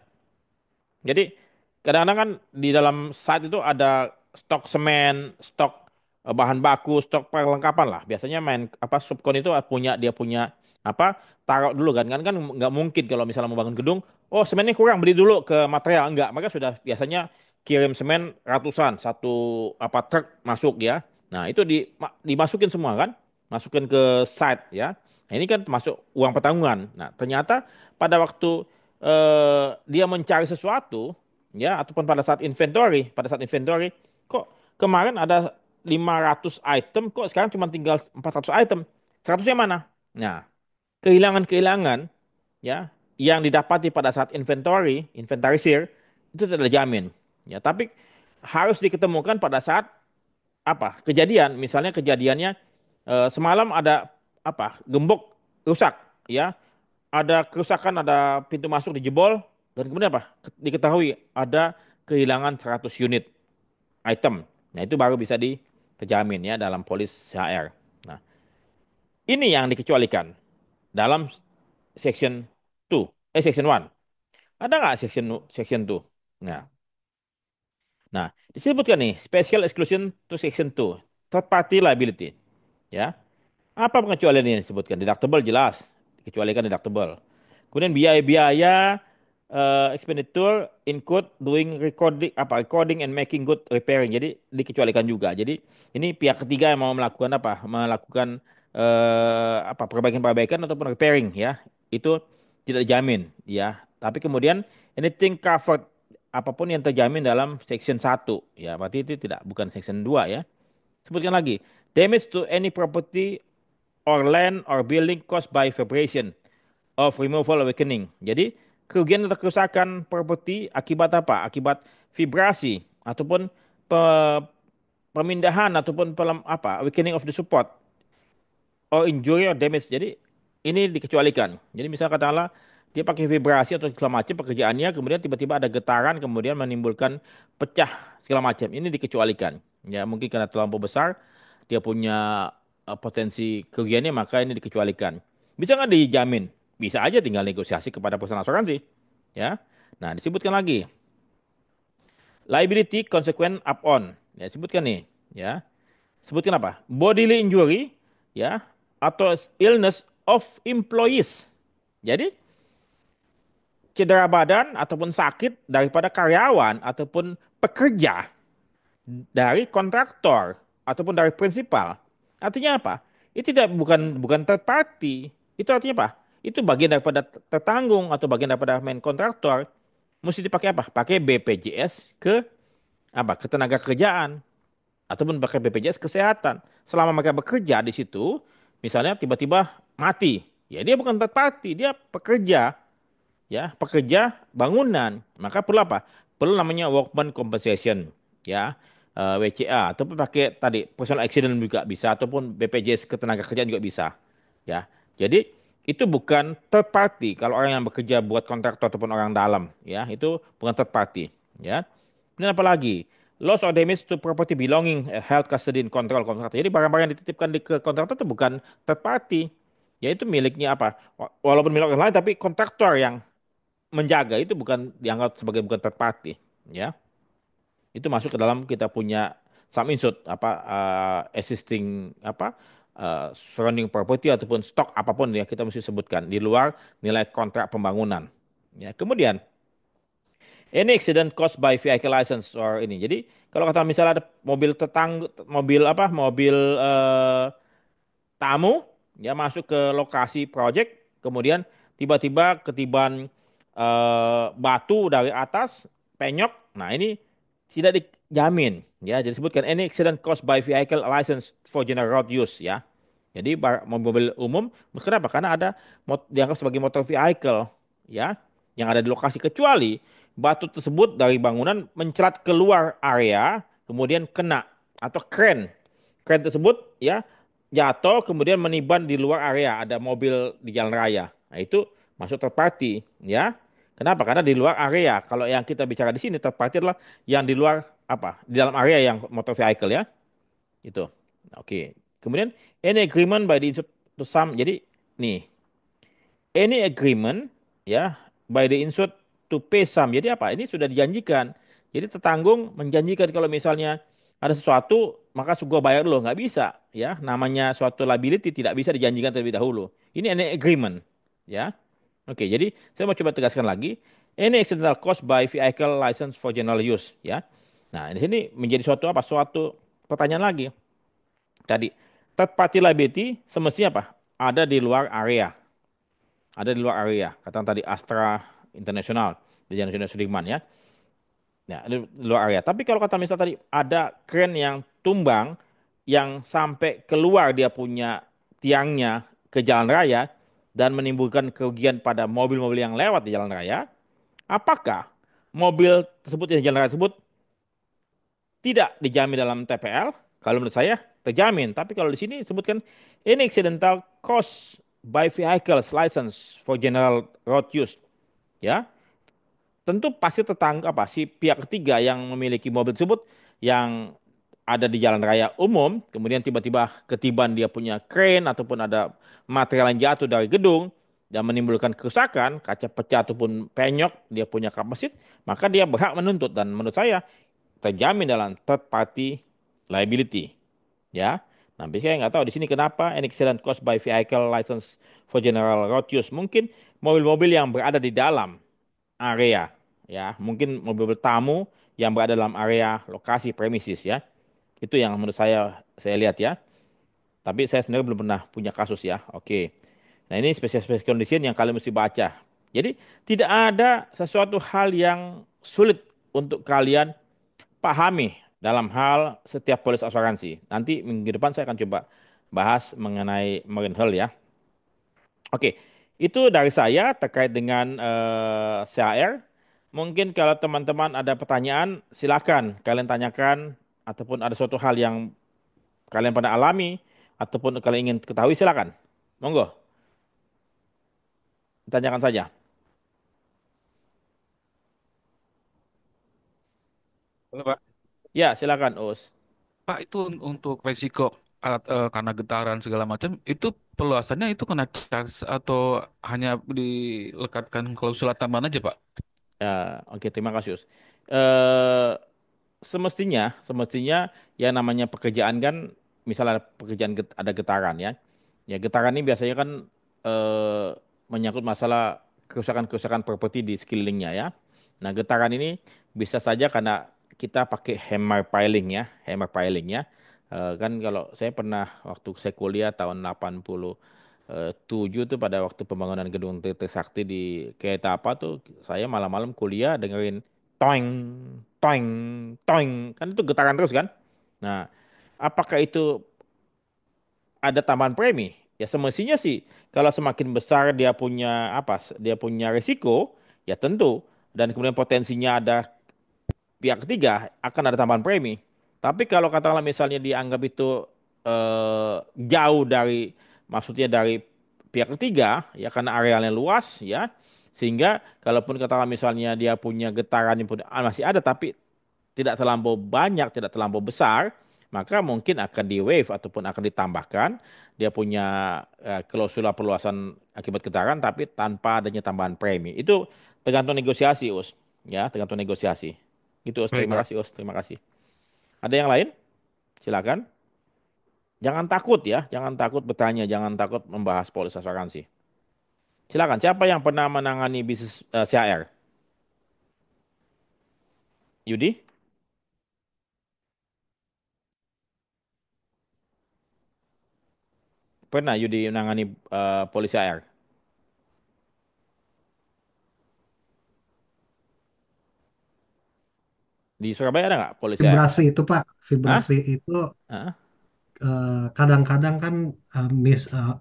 Jadi kadang-kadang kan di dalam site itu ada stok semen, stok bahan baku, stok perlengkapan lah. Biasanya main apa subkon itu dia punya apa taruh dulu kan nggak mungkin kalau misalnya mau bangun gedung, oh semennya kurang beli dulu ke material enggak. Maka sudah biasanya kirim semen ratusan satu apa truk masuk ya. Nah, itu dimasukin semua kan, masukin ke site ya. Nah, ini kan masuk uang pertanggungan. Nah, ternyata pada waktu dia mencari sesuatu ya ataupun pada saat inventory kok kemarin ada 500 item kok sekarang cuma tinggal 400 item. 100-nya mana? Nah, kehilangan-kehilangan ya yang didapati pada saat inventarisir itu tidak dijamin. Ya, tapi harus diketemukan pada saat apa? Kejadian, misalnya kejadiannya semalam ada apa? Gembok rusak ya, ada kerusakan, ada pintu masuk dijebol, dan kemudian apa? Diketahui ada kehilangan 100 unit item. Nah, itu baru bisa terjamin ya dalam polis CHR. Nah, ini yang dikecualikan dalam section 2, section 1. Ada nggak section 2? Nah, nah, disebutkan nih special exclusion to section 2, third party liability. Ya. Apa pengecualian ini disebutkan? Deductible jelas, dikecualikan deductible. Kemudian biaya-biaya expenditure include doing recording and making good repairing. Jadi dikecualikan juga. Jadi ini pihak ketiga yang mau melakukan apa? Melakukan apa perbaikan-perbaikan ataupun repairing ya. Itu tidak dijamin ya. Tapi kemudian anything covered apapun yang terjamin dalam section 1 ya. Berarti itu bukan section 2 ya. Sebutkan lagi. Damage to any property or land or building caused by vibration of removal awakening. Jadi kerugian atau kerusakan properti akibat apa? Akibat vibrasi ataupun pemindahan ataupun weakening of the support or injury or damage. Jadi ini dikecualikan. Jadi misal katakanlah dia pakai vibrasi atau segala macam pekerjaannya, kemudian tiba-tiba ada getaran, kemudian menimbulkan pecah segala macam. Ini dikecualikan. Ya mungkin karena terlampau besar, dia punya potensi kerugiannya, maka ini dikecualikan. Bisa nggak dijamin? Bisa aja, tinggal negosiasi kepada perusahaan asuransi. Ya. Nah disebutkan lagi liability consequent upon. Ya sebutkan nih. Ya. Sebutkan apa? Bodily injury, ya, atau illness of employees. Jadi cedera badan ataupun sakit daripada karyawan ataupun pekerja dari kontraktor ataupun dari prinsipal. Artinya apa? Itu tidak bukan third party. Itu artinya apa? Itu bagian daripada tertanggung atau bagian daripada main kontraktor. Mesti dipakai apa? Pakai BPJS ke apa? Ketenaga kerjaan ataupun pakai BPJS kesehatan. Selama mereka bekerja di situ, misalnya tiba-tiba mati, ya dia bukan third party, dia pekerja, ya pekerja bangunan. Maka perlu apa? Perlu namanya workman compensation, ya WCA, ataupun pakai tadi personal accident juga bisa, ataupun BPJS ketenaga kerjaan juga bisa, ya. Jadi itu bukan third party kalau orang yang bekerja buat kontraktor ataupun orang dalam, ya itu bukan third party, ya. Dan apalagi loss or damage to property belonging held custody in control kontraktor. Jadi barang-barang yang dititipkan ke kontraktor itu bukan third party. Ya itu miliknya apa? Walaupun milik orang lain tapi kontraktor yang menjaga, itu bukan dianggap sebagai bukan third party, ya. Itu masuk ke dalam kita punya sum insured existing surrounding property ataupun stok apapun ya kita mesti sebutkan di luar nilai kontrak pembangunan. Ya, kemudian any accident caused by vehicle license or ini. Jadi kalau kata misalnya ada mobil mobil tamu ya masuk ke lokasi project, kemudian tiba-tiba ketiban batu dari atas, penyok. Nah, ini tidak dijamin ya. Jadi sebutkan any accident caused by vehicle license for general road use ya. Jadi mobil umum, kenapa? Karena ada dianggap sebagai motor vehicle ya yang ada di lokasi, kecuali batu tersebut dari bangunan mencelat keluar area kemudian kena atau kren tersebut ya jatuh kemudian meniban di luar area, ada mobil di jalan raya. Nah, itu masuk third party ya. Kenapa? Karena di luar area. Kalau yang kita bicara di sini third party adalah yang di luar apa? Di dalam area yang motor vehicle ya. Itu. Oke. Kemudian any agreement by the insured to sum. Jadi nih, any agreement ya by the insured to pay sum. Jadi apa? Ini sudah dijanjikan. Jadi tertanggung menjanjikan kalau misalnya ada sesuatu maka gua bayar dulu, nggak bisa ya. Namanya suatu liability tidak bisa dijanjikan terlebih dahulu. Ini any agreement ya. Oke, jadi saya mau coba tegaskan lagi. Any accidental cost by vehicle license for general use ya. Nah, di sini menjadi suatu apa? Suatu pertanyaan lagi. Tadi third party liability semestinya apa? Ada di luar area. Ada di luar area. Kata tadi Astra International di Jalan Nasional Sudirman ya. Ya, di luar area. Tapi kalau kata misal tadi ada kren yang tumbang yang sampai keluar dia punya tiangnya ke jalan raya dan menimbulkan kerugian pada mobil-mobil yang lewat di jalan raya, apakah mobil tersebut yang di jalan raya tersebut tidak dijamin dalam TPL? Kalau menurut saya terjamin. Tapi kalau di sini sebutkan any accidental cost by vehicles license for general road use, ya tentu pasti si pihak ketiga yang memiliki mobil tersebut yang ada di jalan raya umum, kemudian tiba-tiba ketiban dia punya crane ataupun ada material yang jatuh dari gedung dan menimbulkan kerusakan, kaca pecah ataupun penyok, dia punya kapasit, maka dia berhak menuntut dan menurut saya terjamin dalam third party liability, ya. Tapi saya nggak tahu di sini kenapa any accident caused by vehicle license for general road use. Mungkin mobil-mobil yang berada di dalam area ya, mungkin mobil tamu yang berada dalam area lokasi premises ya. Itu yang menurut saya lihat ya. Tapi saya sendiri belum pernah punya kasus ya. Oke. Nah, ini spesies-spesies condition yang kalian mesti baca. Jadi tidak ada sesuatu hal yang sulit untuk kalian pahami dalam hal setiap polis asuransi. Nanti minggu depan saya akan coba bahas mengenai marine hull ya. Oke, itu dari saya terkait dengan CHR. Mungkin kalau teman-teman ada pertanyaan, silakan kalian tanyakan ataupun ada suatu hal yang kalian pernah alami ataupun kalian ingin ketahui silakan. Monggo, tanyakan saja. Halo, Pak. Ya, silakan, Us. Pak, itu untuk resiko karena getaran segala macam, itu perluasannya itu kena charge atau hanya dilekatkan klausul tambahan aja, Pak? Ya, oke, terima kasih, Us. Eh, semestinya ya namanya pekerjaan kan, misalnya ada getaran ya. Ya, getaran ini biasanya kan eh, menyangkut masalah kerusakan-kerusakan properti di sekelilingnya ya. Nah, getaran ini bisa saja karena kita pakai hammer piling ya, hammer piling ya. Kan kalau saya pernah waktu saya kuliah tahun 87 tuh pada waktu pembangunan gedung Trisakti di kereta apa tuh, saya malam-malam kuliah dengerin toing, toing, toing, kan itu getaran terus kan. Nah, apakah itu ada tambahan premi? Ya semestinya sih kalau semakin besar dia punya apa? Dia punya risiko, ya tentu, dan kemudian potensinya ada pihak ketiga akan ada tambahan premi. Tapi kalau katakanlah misalnya dianggap itu jauh dari, maksudnya dari pihak ketiga, ya karena arealnya luas, ya sehingga kalaupun katakanlah misalnya dia punya getaran yang masih ada tapi tidak terlampau banyak, tidak terlampau besar, maka mungkin akan di waive ataupun akan ditambahkan. Dia punya klausula perluasan akibat getaran tapi tanpa adanya tambahan premi. Itu tergantung negosiasi, Us. Ya, tergantung negosiasi. Gitu, Us. Baik, Terima Pak. kasih, Us. Terima kasih. Ada yang lain? Silakan. Jangan takut ya, jangan takut bertanya, jangan takut membahas polis asuransi. Silakan. Siapa yang pernah menangani bisnis CHR? Yudi? Pernah Yudi menangani polis CHR? Di Surabaya ada nggak polis CHR? Vibrasi itu Pak, Hah? vibrasi itu Hah? kadang-kadang kan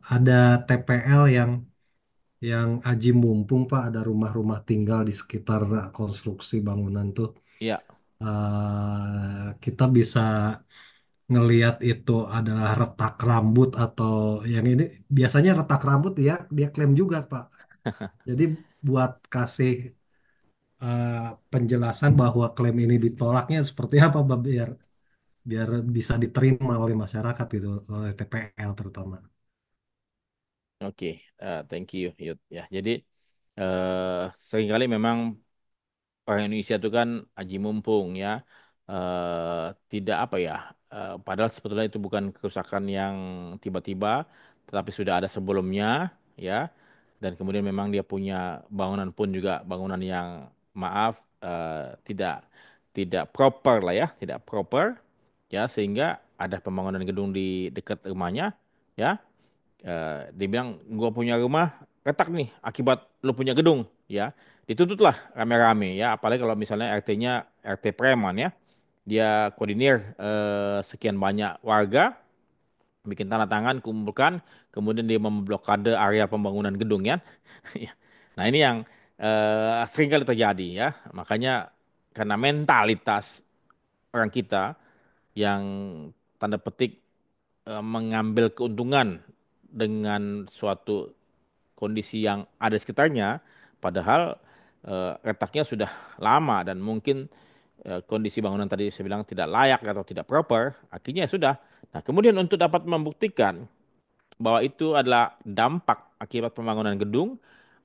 ada TPL yang aji mumpung Pak, ada rumah-rumah tinggal di sekitar konstruksi bangunan tuh. Iya. Kita bisa ngelihat itu adalah retak rambut atau yang ini biasanya retak rambut ya dia klaim juga Pak. Jadi buat kasih eh, penjelasan bahwa klaim ini ditolaknya seperti apa Pak, biar biar bisa diterima oleh masyarakat gitu, oleh TPL terutama. Oke, thank you, Yud. Ya, jadi seringkali memang orang Indonesia itu kan aji mumpung ya. Tidak apa ya, padahal sebetulnya itu bukan kerusakan yang tiba-tiba, tetapi sudah ada sebelumnya ya. Dan kemudian memang dia punya bangunan pun juga bangunan yang maaf, tidak tidak proper lah ya, tidak proper ya, sehingga ada pembangunan gedung di dekat rumahnya ya. Dia bilang gua punya rumah retak nih akibat lu punya gedung ya, dituntutlah rame-rame ya, apalagi kalau misalnya RT-nya RT preman ya, dia koordinir sekian banyak warga, bikin tanda tangan, kumpulkan, kemudian dia memblokade area pembangunan gedung ya. Ya. Nah ini yang sering kali terjadi ya, makanya karena mentalitas orang kita yang tanda petik mengambil keuntungan dengan suatu kondisi yang ada di sekitarnya, padahal retaknya sudah lama dan mungkin kondisi bangunan tadi saya bilang tidak layak atau tidak proper, akhirnya ya sudah. Nah, kemudian untuk dapat membuktikan bahwa itu adalah dampak akibat pembangunan gedung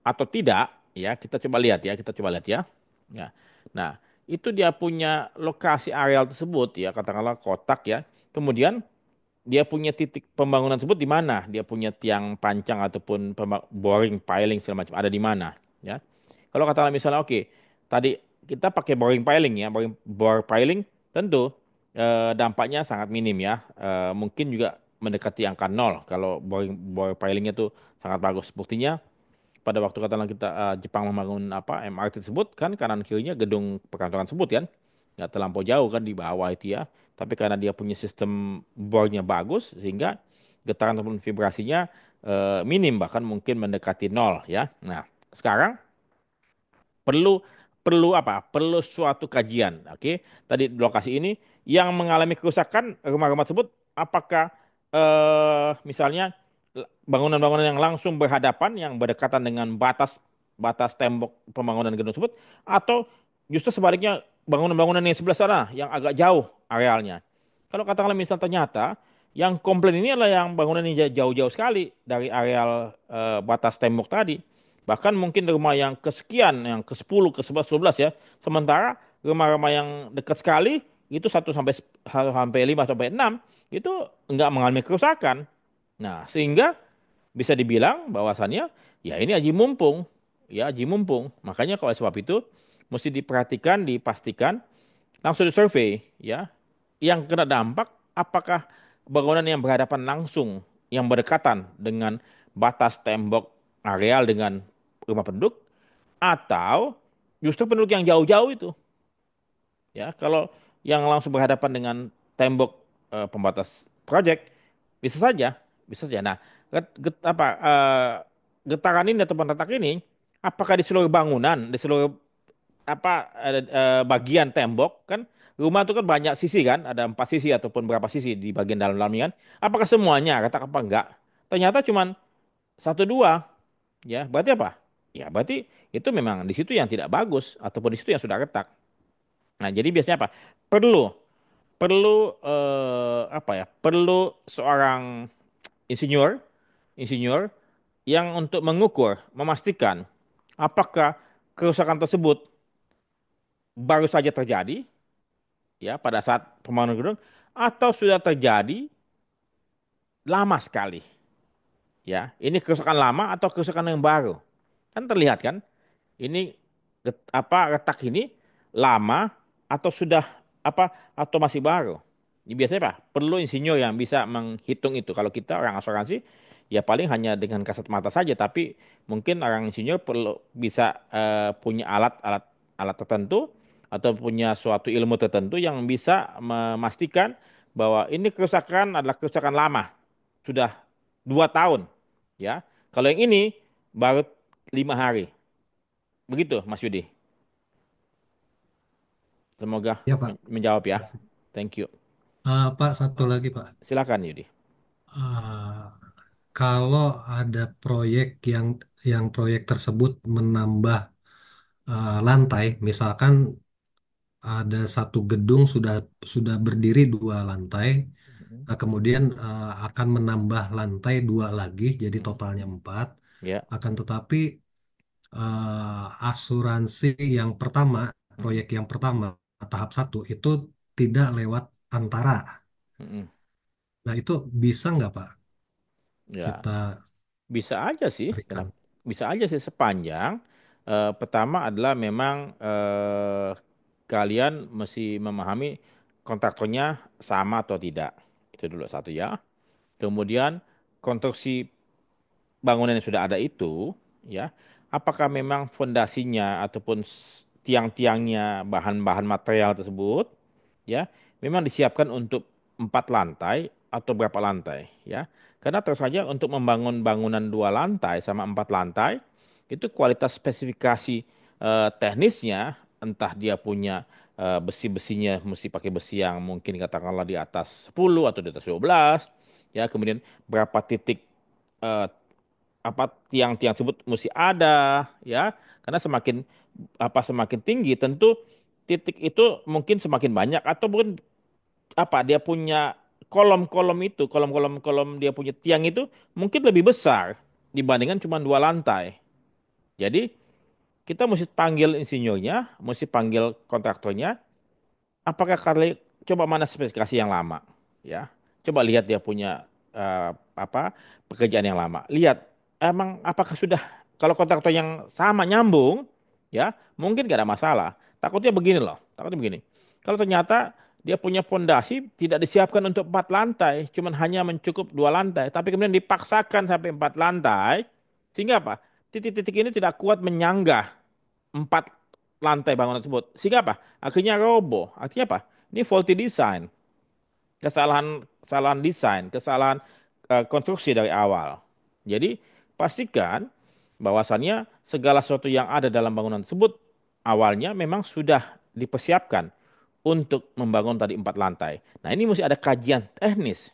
atau tidak, ya kita coba lihat ya, kita coba lihat ya. Ya. Nah, itu dia punya lokasi areal tersebut ya, katakanlah kotak ya. Kemudian dia punya titik pembangunan tersebut di mana, dia punya tiang pancang ataupun boring piling segala macam ada di mana ya. Kalau katakanlah misalnya oke, tadi kita pakai boring piling ya, bore piling tentu dampaknya sangat minim ya. Mungkin juga mendekati angka nol kalau bore pilingnya tuh sangat bagus. Buktinya pada waktu katakanlah kita Jepang membangun apa MRT tersebut kan kanan kirinya gedung perkantoran tersebut kan nggak terlampau jauh kan di bawah itu ya, tapi karena dia punya sistem bornya bagus sehingga getaran ataupun vibrasinya minim bahkan mungkin mendekati nol ya. Nah sekarang perlu perlu apa? Perlu suatu kajian. Oke, tadi di lokasi ini yang mengalami kerusakan rumah-rumah tersebut, apakah misalnya bangunan-bangunan yang langsung berhadapan, yang berdekatan dengan batas batas tembok pembangunan gedung tersebut, atau justru sebaliknya bangunan-bangunan yang sebelah sana yang agak jauh arealnya. Kalau katakanlah misal ternyata yang komplain ini adalah yang bangunan yang jauh-jauh sekali dari areal batas tembok tadi. Bahkan mungkin rumah yang kesekian, yang ke-10, ke-11, 12 ya. Sementara rumah-rumah yang dekat sekali itu 1 sampai 5 sampai 6 itu enggak mengalami kerusakan. Nah, sehingga bisa dibilang bahwasannya ya ini aji mumpung, ya aji mumpung. Makanya kalau sebab itu mesti diperhatikan, dipastikan, langsung disurvei ya. Yang kena dampak apakah bangunan yang berhadapan langsung, yang berdekatan dengan batas tembok areal dengan rumah penduduk, atau justru penduduk yang jauh-jauh itu. Ya, kalau yang langsung berhadapan dengan tembok pembatas proyek bisa saja, bisa saja. Nah, getaran ini atau retak ini apakah di seluruh bangunan, di seluruh bagian tembok kan rumah itu kan banyak sisi kan, ada 4 sisi ataupun berapa sisi di bagian dalamnya kan. Apakah semuanya retak apa enggak? Ternyata cuman 1 2 ya, berarti apa? Ya, berarti itu memang di situ yang tidak bagus ataupun di situ yang sudah retak. Nah, jadi biasanya apa? Perlu perlu apa ya? Perlu seorang insinyur, insinyur yang untuk mengukur, memastikan apakah kerusakan tersebut baru saja terjadi ya pada saat pembangunan gedung atau sudah terjadi lama sekali. Ya, ini kerusakan lama atau kerusakan yang baru. Kan terlihat kan? Ini retak ini lama atau sudah atau masih baru. Ini biasanya Pak, perlu insinyur yang bisa menghitung itu. Kalau kita orang asuransi ya paling hanya dengan kasat mata saja, tapi mungkin orang insinyur perlu bisa punya alat-alat alat tertentu atau punya suatu ilmu tertentu yang bisa memastikan bahwa ini kerusakan adalah kerusakan lama, sudah 2 tahun, ya. Kalau yang ini baru 5 hari. Begitu, Mas Yudi. Semoga Ya Pak. menjawab ya. Kasih. Thank you. Pak, satu lagi Pak. Silakan Yudi. Ah, kalau ada proyek yang proyek tersebut menambah lantai, misalkan ada satu gedung sudah berdiri 2 lantai, kemudian akan menambah lantai 2 lagi, jadi totalnya 4. Ya. Akan tetapi asuransi yang pertama, proyek yang pertama tahap 1 itu tidak lewat antara. Mm-mm. Nah itu bisa nggak Pak Ya, kita bisa aja sih. berikan? Kenapa? Bisa aja sih sepanjang pertama adalah memang kalian mesti memahami kontraktornya sama atau tidak. Itu dulu satu ya. Kemudian konstruksi bangunan yang sudah ada itu, ya, apakah memang fondasinya ataupun tiang-tiangnya, bahan-bahan material tersebut, ya, memang disiapkan untuk 4 lantai atau berapa lantai, ya? Karena terus saja untuk membangun bangunan 2 lantai sama 4 lantai itu kualitas spesifikasi teknisnya, entah dia punya besi-besinya mesti pakai besi yang mungkin katakanlah di atas 10 atau di atas 12, ya, kemudian berapa titik eh, tiang-tiang tersebut mesti ada ya karena semakin tinggi tentu titik itu mungkin semakin banyak atau mungkin dia punya kolom-kolom dia punya tiang itu mungkin lebih besar dibandingkan cuma 2 lantai. Jadi kita mesti panggil insinyurnya, mesti panggil kontraktornya. Apakah Carly coba mana spesifikasi yang lama, ya? Coba lihat dia punya pekerjaan yang lama. Lihat emang apakah sudah kalau kontraktor yang sama nyambung, ya mungkin gak ada masalah. Takutnya begini loh, takutnya begini. Kalau ternyata dia punya pondasi tidak disiapkan untuk 4 lantai, cuman hanya mencukup 2 lantai, tapi kemudian dipaksakan sampai 4 lantai, sehingga apa? Titik-titik ini tidak kuat menyanggah 4 lantai bangunan tersebut. Sehingga apa? Akhirnya roboh. Artinya apa? Ini faulty design. Kesalahan kesalahan desain, kesalahan konstruksi dari awal. Jadi pastikan bahwasannya segala sesuatu yang ada dalam bangunan tersebut awalnya memang sudah dipersiapkan untuk membangun tadi 4 lantai. Nah, ini mesti ada kajian teknis.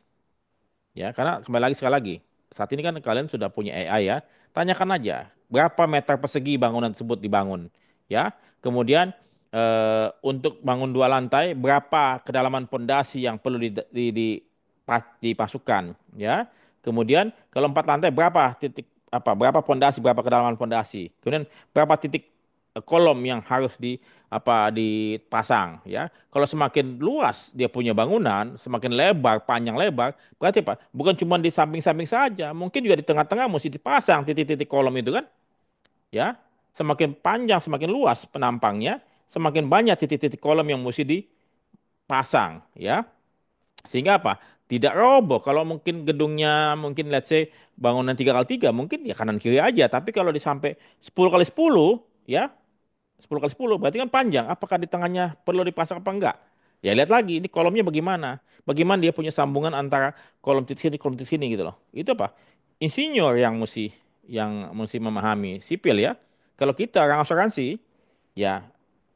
Ya, karena kembali lagi sekali lagi, saat ini kan kalian sudah punya AI ya, tanyakan aja berapa meter persegi bangunan tersebut dibangun, ya. Kemudian untuk bangun 2 lantai, berapa kedalaman pondasi yang perlu dipasukkan, ya. Kemudian kalau 4 lantai berapa titik berapa pondasi, berapa kedalaman pondasi. Kemudian berapa titik kolom yang harus dipasang, ya. Kalau semakin luas dia punya bangunan, semakin lebar, panjang lebar, berarti apa? Bukan cuma di samping-samping saja, mungkin juga di tengah-tengah mesti dipasang titik-titik kolom itu kan, ya. Semakin panjang, semakin luas penampangnya, semakin banyak titik-titik kolom yang mesti dipasang, ya. Sehingga apa? Tidak roboh. Kalau mungkin gedungnya mungkin let's say bangunan 3x3 mungkin ya kanan kiri aja, tapi kalau di sampai 10x10, ya 10x10 berarti kan panjang. Apakah di tengahnya perlu dipasang apa enggak? Ya lihat lagi ini kolomnya bagaimana. Bagaimana dia punya sambungan antara kolom titik sini gitu loh. Itu apa? Insinyur yang mesti memahami sipil ya. Kalau kita orang asuransi ya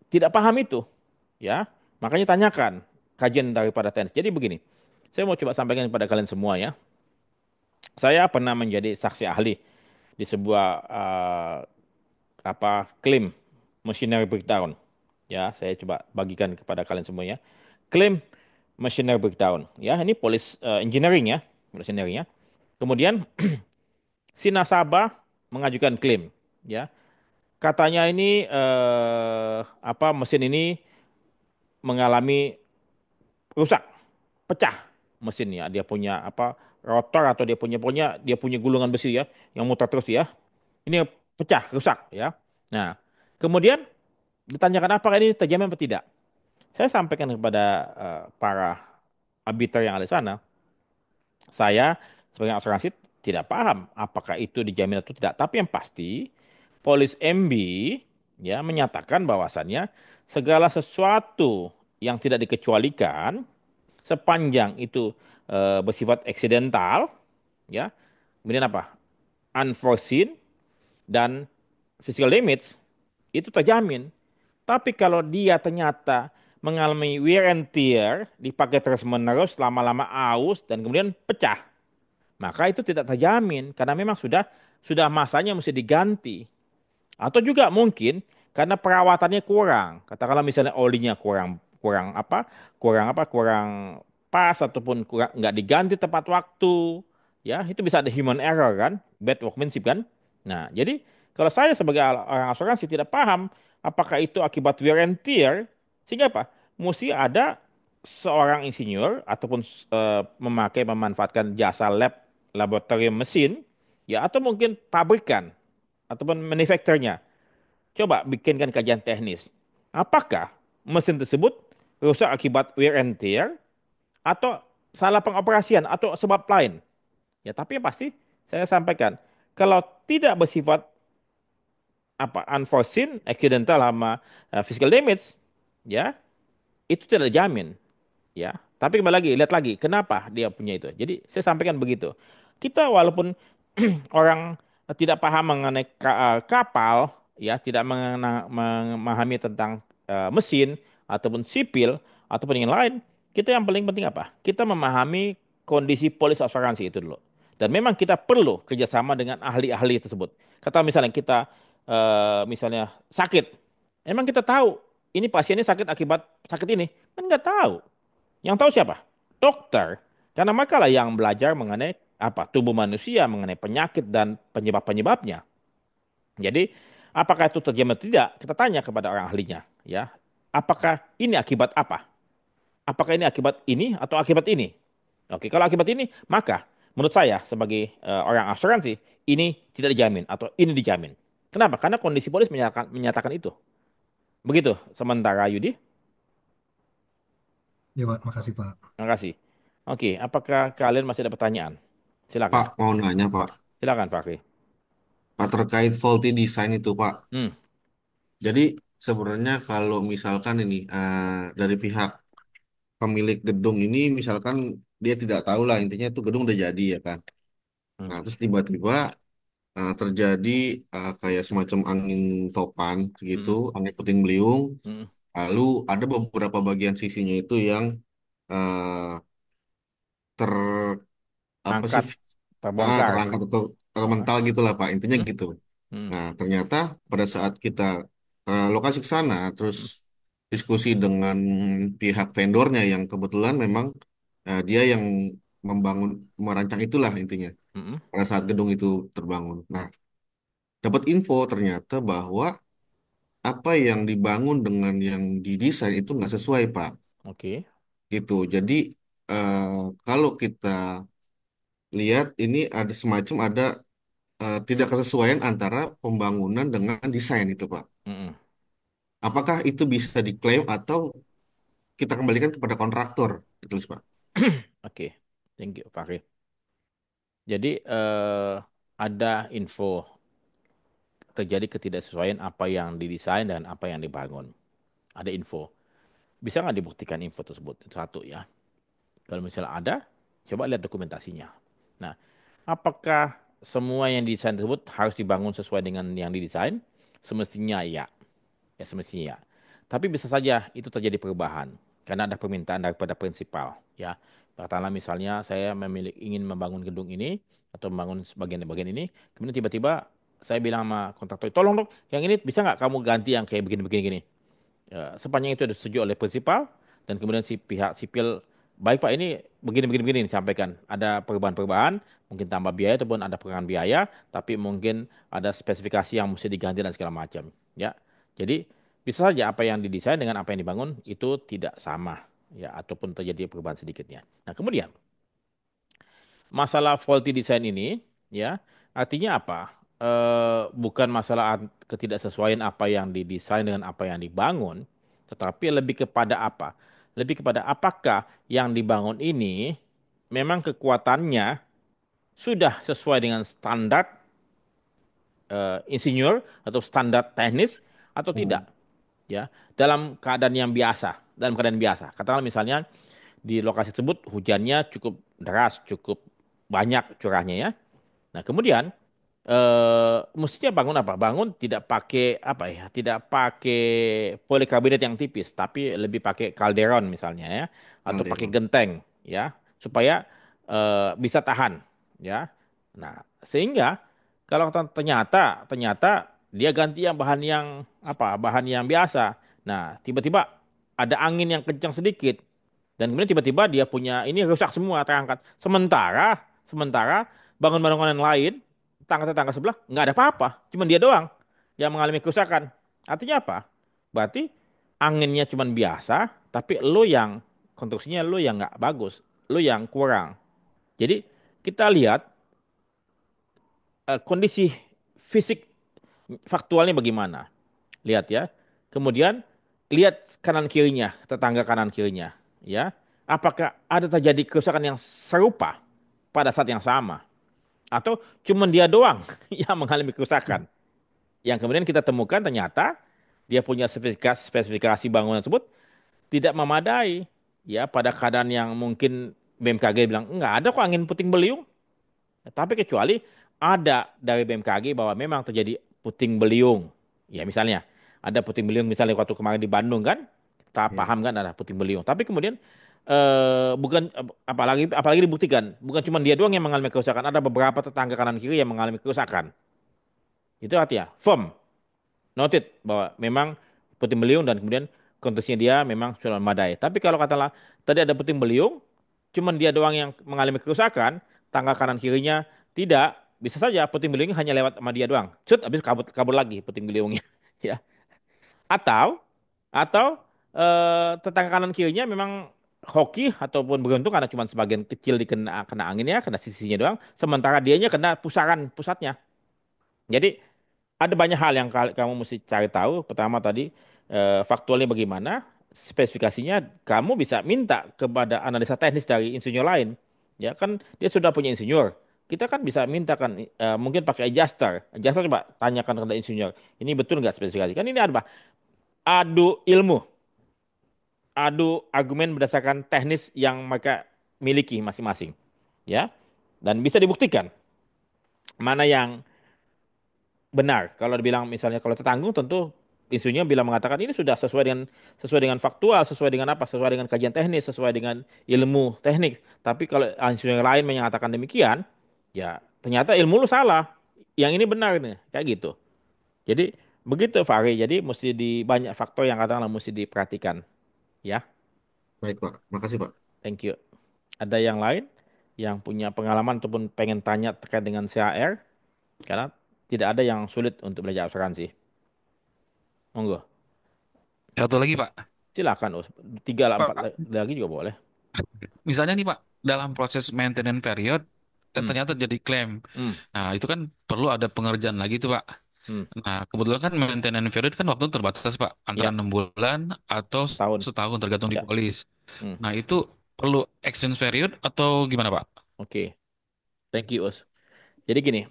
tidak paham itu ya. Makanya tanyakan kajian daripada teknis. Jadi begini. Saya mau coba sampaikan kepada kalian semua ya. Saya pernah menjadi saksi ahli di sebuah klaim machinery breakdown. Ya, saya coba bagikan kepada kalian semua ya. Klaim machinery breakdown. Ya, ini polis engineering ya, polis engineering ya. Kemudian si nasabah mengajukan klaim. Ya, katanya ini mesin ini mengalami rusak, pecah mesinnya. Dia punya rotor atau dia punya gulungan besi ya yang muter terus ya. Ini pecah, rusak ya. Nah, kemudian ditanyakan apakah ini terjamin atau tidak. Saya sampaikan kepada para arbiter yang ada di sana, saya sebagai asuransi tidak paham apakah itu dijamin atau tidak. Tapi yang pasti, polis MB ya menyatakan bahwasannya segala sesuatu yang tidak dikecualikan sepanjang itu bersifat eksidental, ya, kemudian unforeseen dan physical damage itu terjamin. Tapi kalau dia ternyata mengalami wear and tear, dipakai terus-menerus, lama-lama aus dan kemudian pecah, maka itu tidak terjamin karena memang sudah masanya mesti diganti. Atau juga mungkin karena perawatannya kurang. Katakanlah misalnya olinya kurang kurang apa? Kurang pas ataupun kurang nggak diganti tepat waktu. Ya, itu bisa ada human error kan, bad workmanship kan. Nah, jadi kalau saya sebagai orang asuransi tidak paham apakah itu akibat wear and tear, sehingga apa? Mesti ada seorang insinyur ataupun memanfaatkan jasa laboratorium mesin ya atau mungkin pabrikan ataupun manufakturnya. Coba bikinkan kajian teknis. Apakah mesin tersebut rusak akibat wear and tear atau salah pengoperasian atau sebab lain? Ya, tapi yang pasti saya sampaikan kalau tidak bersifat unforeseen, accidental sama physical damage, ya itu tidak dijamin. Ya, tapi kembali lagi, lihat lagi, kenapa dia punya itu. Jadi saya sampaikan begitu. Kita walaupun orang tidak paham mengenai kapal, ya, tidak memahami tentang mesin ataupun sipil ataupun yang lain, kita yang paling penting apa? Kita memahami kondisi polis asuransi itu dulu. Dan memang kita perlu kerjasama dengan ahli-ahli tersebut. Kata misalnya kita misalnya sakit, emang kita tahu ini pasiennya sakit akibat sakit ini, kan nggak tahu. Yang tahu siapa? Dokter. Karena mereka lah yang belajar mengenai tubuh manusia, mengenai penyakit dan penyebab-penyebabnya. Jadi, apakah itu terjadi atau tidak? Kita tanya kepada orang ahlinya, ya. Apakah ini akibat apa? Apakah ini akibat ini atau akibat ini? Oke, kalau akibat ini, maka menurut saya sebagai orang asuransi ini tidak dijamin atau ini dijamin. Kenapa? Karena kondisi polis menyatakan itu. Begitu. Sementara Yudi, Ya, Pak. Makasih, Pak. terima kasih. Oke, apakah kalian masih ada pertanyaan? Silakan. Pak, mau nanya Pak. Silakan, Fakri. Pak terkait faulty design itu Pak. Hmm, Jadi sebenarnya kalau misalkan ini dari pihak pemilik gedung ini misalkan dia tidak tahu lah intinya itu gedung udah jadi ya kan. hmm, Nah terus tiba-tiba terjadi kayak semacam angin topan gitu, hmm, angin puting beliung. hmm. Lalu ada beberapa bagian sisinya itu yang eh, ter apa sih Angkat, terbongkar. terangkat atau Ah, termental gitulah Pak. Intinya mm, gitu. mm, Nah, ternyata pada saat kita lokasi ke sana, terus mm, diskusi dengan pihak vendornya yang kebetulan memang dia yang membangun, merancang itulah intinya. mm. Pada saat gedung itu terbangun. Nah, dapat info ternyata bahwa apa yang dibangun dengan yang didesain itu nggak sesuai, Pak. Oke. Gitu. Jadi eh, kalau kita lihat ini ada semacam ada tidak kesesuaian antara pembangunan dengan desain itu, Pak. Mm-mm. Apakah itu bisa diklaim atau kita kembalikan kepada kontraktor? Ditulis, Pak. Oke, thank you, Fahri. Jadi ada info terjadi ketidaksesuaian apa yang didesain dan apa yang dibangun. Ada info. Bisa nggak dibuktikan info tersebut? Itu satu ya. Kalau misalnya ada, coba lihat dokumentasinya. Nah, apakah semua yang didesain tersebut harus dibangun sesuai dengan yang didesain? Semestinya ya. Ya semestinya ya. Tapi bisa saja itu terjadi perubahan karena ada permintaan daripada prinsipal ya. Katakanlah misalnya saya ingin membangun gedung ini atau membangun bagian-bagian ini, kemudian tiba-tiba saya bilang sama kontraktor, tolong dong, yang ini bisa nggak kamu ganti yang kayak begini-begini gini. Ya, sepanjang itu disetujui oleh prinsipal dan kemudian si pihak sipil, baik Pak ini begini-begini disampaikan. Ada perubahan-perubahan, mungkin tambah biaya ataupun ada pengurangan biaya, tapi mungkin ada spesifikasi yang mesti diganti dan segala macam. Ya, jadi bisa saja apa yang didesain dengan apa yang dibangun itu tidak sama, ya ataupun terjadi perubahan sedikitnya. Nah kemudian masalah faulty design ini, ya artinya apa? Bukan masalah ketidaksesuaian apa yang didesain dengan apa yang dibangun, tetapi lebih kepada apa? Lebih kepada apakah yang dibangun ini memang kekuatannya sudah sesuai dengan standar insinyur atau standar teknis atau tidak, Hmm. ya dalam keadaan yang biasa, dalam keadaan biasa. Katakanlah misalnya di lokasi tersebut hujannya cukup deras, cukup banyak curahnya ya. Nah, kemudian mestinya bangun apa? Bangun tidak pakai apa ya? Tidak pakai polikarbonat yang tipis, tapi lebih pakai kalderon misalnya ya, atau pakai Alderon. genteng ya, supaya bisa tahan ya. Nah, sehingga kalau ternyata ternyata dia ganti yang bahan yang apa? Bahan yang biasa. Nah, tiba-tiba ada angin yang kencang sedikit dan kemudian tiba-tiba dia punya ini rusak semua terangkat. Sementara sementara bangunan-bangunan lain tetangga-tetangga sebelah nggak ada apa-apa, cuma dia doang yang mengalami kerusakan. Artinya apa? Berarti anginnya cuma biasa, tapi lo yang konstruksinya lo yang nggak bagus, lo yang kurang. Jadi kita lihat kondisi fisik faktualnya bagaimana. Lihat ya. Kemudian lihat kanan kirinya, tetangga kanan kirinya, ya. Apakah ada terjadi kerusakan yang serupa pada saat yang sama atau cuma dia doang yang mengalami kerusakan? Yang kemudian kita temukan ternyata dia punya spesifikasi bangunan tersebut tidak memadai ya pada keadaan yang mungkin BMKG bilang enggak ada kok angin puting beliung, tapi kecuali ada dari BMKG bahwa memang terjadi puting beliung. Ya misalnya ada puting beliung misalnya waktu kemarin di Bandung kan, kita Ya. paham kan ada puting beliung. Tapi kemudian bukan apalagi apalagi dibuktikan bukan cuma dia doang yang mengalami kerusakan, ada beberapa tetangga kanan kiri yang mengalami kerusakan. Itu artinya firm, noted bahwa memang puting beliung dan kemudian konteksnya dia memang sudah memadai. Tapi kalau katakanlah tadi ada puting beliung, cuman dia doang yang mengalami kerusakan, tangga kanan kirinya tidak, bisa saja puting beliungnya hanya lewat sama dia doang. Cut, habis kabur kabur lagi puting beliungnya, ya. Atau tetangga kanan kirinya memang hoki ataupun beruntung karena cuma sebagian kecil dikena kena angin ya, kena sisinya doang, sementara dianya kena pusaran pusatnya. Jadi ada banyak hal yang kamu mesti cari tahu. Pertama tadi faktualnya bagaimana, spesifikasinya kamu bisa minta kepada analisa teknis dari insinyur lain. Ya kan dia sudah punya insinyur. Kita kan bisa minta kan mungkin pakai adjuster. Adjuster coba tanyakan kepada insinyur. Ini betul nggak spesifikasi? Kan ini ada apa? Adu ilmu, adu argumen berdasarkan teknis yang mereka miliki masing-masing. Ya. Dan bisa dibuktikan mana yang benar. Kalau dibilang misalnya kalau tertanggung tentu insinyur bila mengatakan ini sudah sesuai dengan faktual, sesuai dengan apa? Sesuai dengan kajian teknis, sesuai dengan ilmu teknik. Tapi kalau insinyur yang lain menyatakan demikian, ya ternyata ilmu lu salah. Yang ini benar nih, kayak gitu. Jadi begitu Fahri. Jadi mesti di banyak faktor yang katakanlah mesti diperhatikan, ya. Baik, Pak. Makasih, Pak. Thank you. Ada yang lain yang punya pengalaman ataupun pengen tanya terkait dengan CHR? Karena tidak ada yang sulit untuk belajar asuransi. Monggo. Satu lagi Pak. Silakan, Us. Tiga lah, empat Pak, lagi juga boleh. misalnya nih Pak, dalam proses maintenance period Hmm, ternyata jadi klaim. hmm, Nah, itu kan perlu ada pengerjaan lagi tuh Pak. hmm. Nah, kebetulan kan maintenance period kan waktu terbatas Pak, antara Ya, 6 bulan atau setahun. setahun tergantung di Ya. polis. Hmm. Nah, itu perlu exchange period atau gimana Pak? Oke. Thank you, Us. Jadi gini,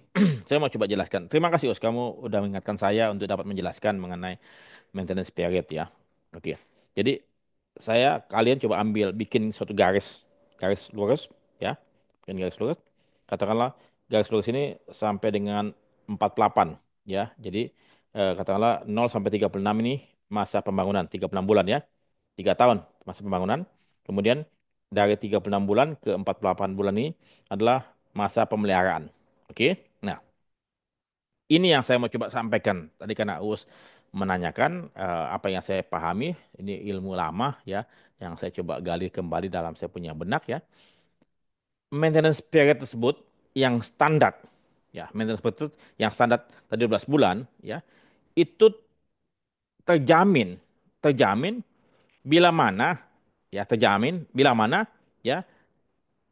saya mau coba jelaskan. Terima kasih, Us. Kamu udah mengingatkan saya untuk dapat menjelaskan mengenai maintenance period ya. Oke. Jadi kalian coba bikin suatu garis lurus ya. Bikin garis lurus. Katakanlah garis lurus ini sampai dengan 48 ya. Jadi katakanlah 0 sampai 36 ini masa pembangunan, 36 bulan ya. 3 tahun masa pembangunan. Kemudian dari 36 bulan ke 48 bulan ini adalah masa pemeliharaan. Oke. Nah, ini yang saya mau coba sampaikan. Tadi karena Uus menanyakan apa yang saya pahami, ini ilmu lama ya, yang saya coba gali kembali dalam saya punya benak ya. Maintenance period tersebut yang standar, ya, maintenance period yang standar tadi 12 bulan ya, itu terjamin, terjamin bila mana, ya, terjamin bila mana ya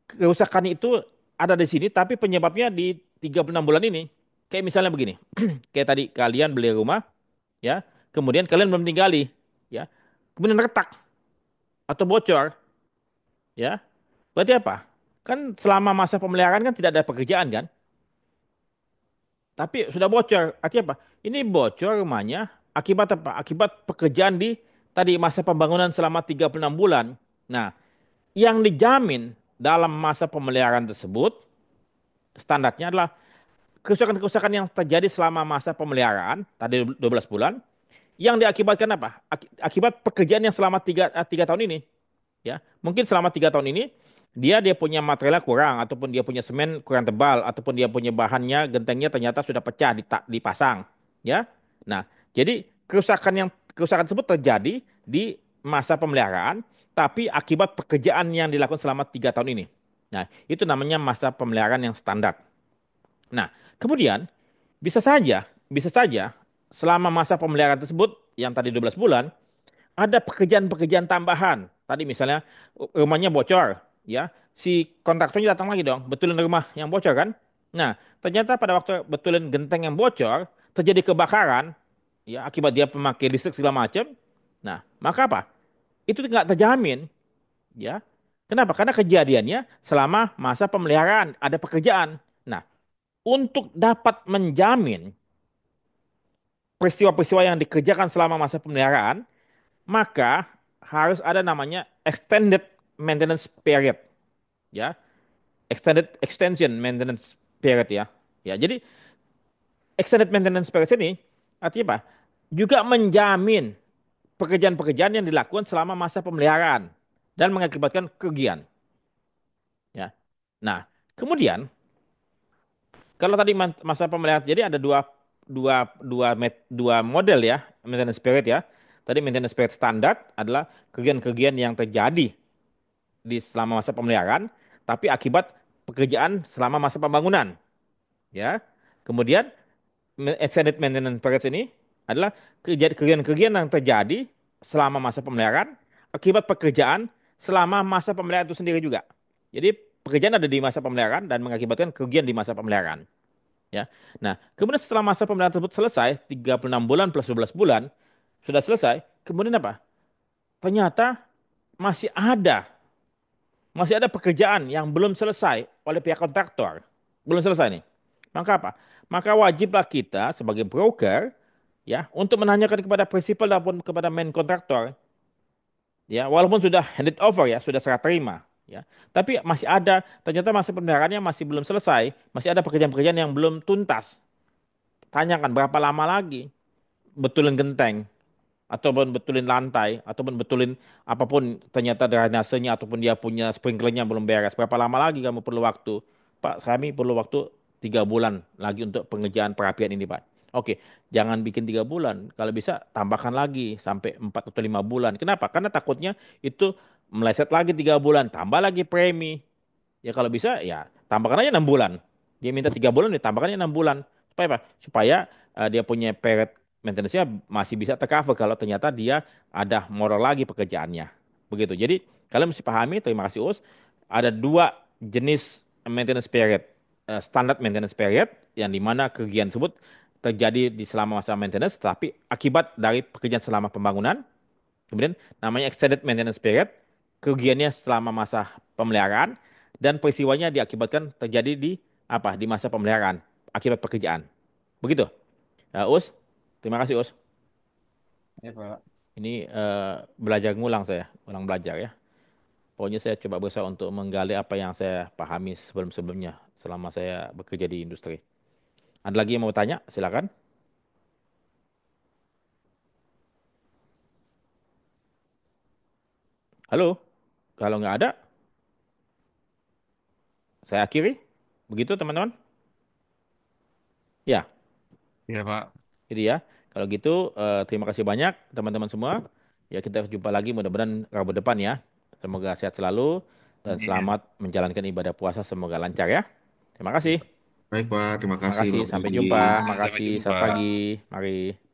kerusakan itu ada di sini, tapi penyebabnya di 36 bulan ini. Kayak misalnya begini, kayak tadi kalian beli rumah, ya, kemudian kalian belum tinggali, ya, kemudian retak atau bocor, ya, berarti apa? Kan selama masa pemeliharaan kan tidak ada pekerjaan kan, tapi sudah bocor, artinya apa? Ini bocor rumahnya akibat apa? Akibat pekerjaan di tadi masa pembangunan selama 36 bulan. Nah, yang dijamin dalam masa pemeliharaan tersebut standarnya adalah kerusakan-kerusakan yang terjadi selama masa pemeliharaan tadi 12 bulan yang diakibatkan apa? Akibat pekerjaan yang selama tiga tahun ini. Ya, mungkin selama 3 tahun ini dia punya materialnya kurang ataupun dia punya semen kurang tebal ataupun dia punya bahannya gentengnya ternyata sudah pecah dipasang. Ya, nah jadi kerusakan tersebut terjadi di masa pemeliharaan tapi akibat pekerjaan yang dilakukan selama 3 tahun ini. Nah, itu namanya masa pemeliharaan yang standar. Nah, kemudian bisa saja selama masa pemeliharaan tersebut yang tadi 12 bulan ada pekerjaan-pekerjaan tambahan. Tadi misalnya rumahnya bocor, ya. Si kontraktornya datang lagi dong, betulin rumah yang bocor kan? Nah, ternyata pada waktu betulin genteng yang bocor, terjadi kebakaran, ya, akibat dia memakai listrik segala macam. Nah, maka apa? Itu nggak terjamin, ya. Kenapa? Karena kejadiannya selama masa pemeliharaan, ada pekerjaan. Nah, untuk dapat menjamin peristiwa-peristiwa yang dikerjakan selama masa pemeliharaan, maka harus ada namanya extended maintenance period, ya, extension maintenance period ya. Ya, jadi extended maintenance period ini artinya apa? Juga menjamin pekerjaan-pekerjaan yang dilakukan selama masa pemeliharaan dan mengakibatkan kerugian, ya. Nah, kemudian kalau tadi masa pemeliharaan, jadi ada dua model ya maintenance period ya. Tadi maintenance period standar adalah kerugian-kerugian yang terjadi di selama masa pemeliharaan, tapi akibat pekerjaan selama masa pembangunan, ya. Kemudian extended maintenance period ini adalah kerugian-kerugian yang terjadi selama masa pemeliharaan akibat pekerjaan selama masa pemeliharaan itu sendiri juga. Jadi pekerjaan ada di masa pemeliharaan dan mengakibatkan kerugian di masa pemeliharaan. Ya. Nah, kemudian setelah masa pemeliharaan tersebut selesai, 36 bulan plus 12 bulan, sudah selesai, kemudian apa? Ternyata masih ada, masih ada pekerjaan yang belum selesai oleh pihak kontraktor. Belum selesai nih. Maka apa? Maka wajiblah kita sebagai broker ya untuk menanyakan kepada prinsipal ataupun kepada main kontraktor ya walaupun sudah handed over ya, sudah serah terima ya. Tapi masih ada ternyata masa pemeliharaannya masih belum selesai, masih ada pekerjaan-pekerjaan yang belum tuntas. Tanyakan berapa lama lagi betulin genteng, ataupun betulin lantai, ataupun betulin apapun ternyata drainasenya ataupun dia punya sprinklernya belum beres. Berapa lama lagi kamu perlu waktu? Pak, kami perlu waktu 3 bulan lagi untuk pengerjaan perapian ini, Pak. Oke, jangan bikin 3 bulan. Kalau bisa tambahkan lagi sampai 4 atau 5 bulan. Kenapa? Karena takutnya itu meleset lagi 3 bulan, tambah lagi premi. Ya kalau bisa ya tambahkan aja 6 bulan. Dia minta 3 bulan, ditambahkannya 6 bulan. Supaya apa? Supaya dia punya period maintenance-nya masih bisa tercover kalau ternyata dia ada molor lagi pekerjaannya. Begitu. Jadi kalian mesti pahami, terima kasih Us, ada 2 jenis maintenance period. Standard maintenance period yang dimana kerugian tersebut terjadi di selama masa maintenance tapi akibat dari pekerjaan selama pembangunan. Kemudian namanya extended maintenance period, kerugiannya selama masa pemeliharaan dan peristiwanya diakibatkan terjadi di apa? Di masa pemeliharaan akibat pekerjaan. Begitu. Us, terima kasih Us. Ya, Pak. Ini belajar ngulang saya, ulang belajar ya. Pokoknya saya coba berusaha untuk menggali apa yang saya pahami sebelum-sebelumnya selama saya bekerja di industri. Ada lagi yang mau tanya? Silakan. Halo. Kalau nggak ada, saya akhiri. Begitu teman-teman? Ya. Ya, Pak. Jadi ya, kalau gitu terima kasih banyak teman-teman semua. Ya kita jumpa lagi mudah-mudahan Rabu depan ya. Semoga sehat selalu dan Amin. selamat menjalankan ibadah puasa semoga lancar ya. Terima kasih. Baik, Pak. Terima kasih, Makasih, Bang sampai Febri. jumpa. Sampai Makasih, jumpa. selamat pagi. Mari.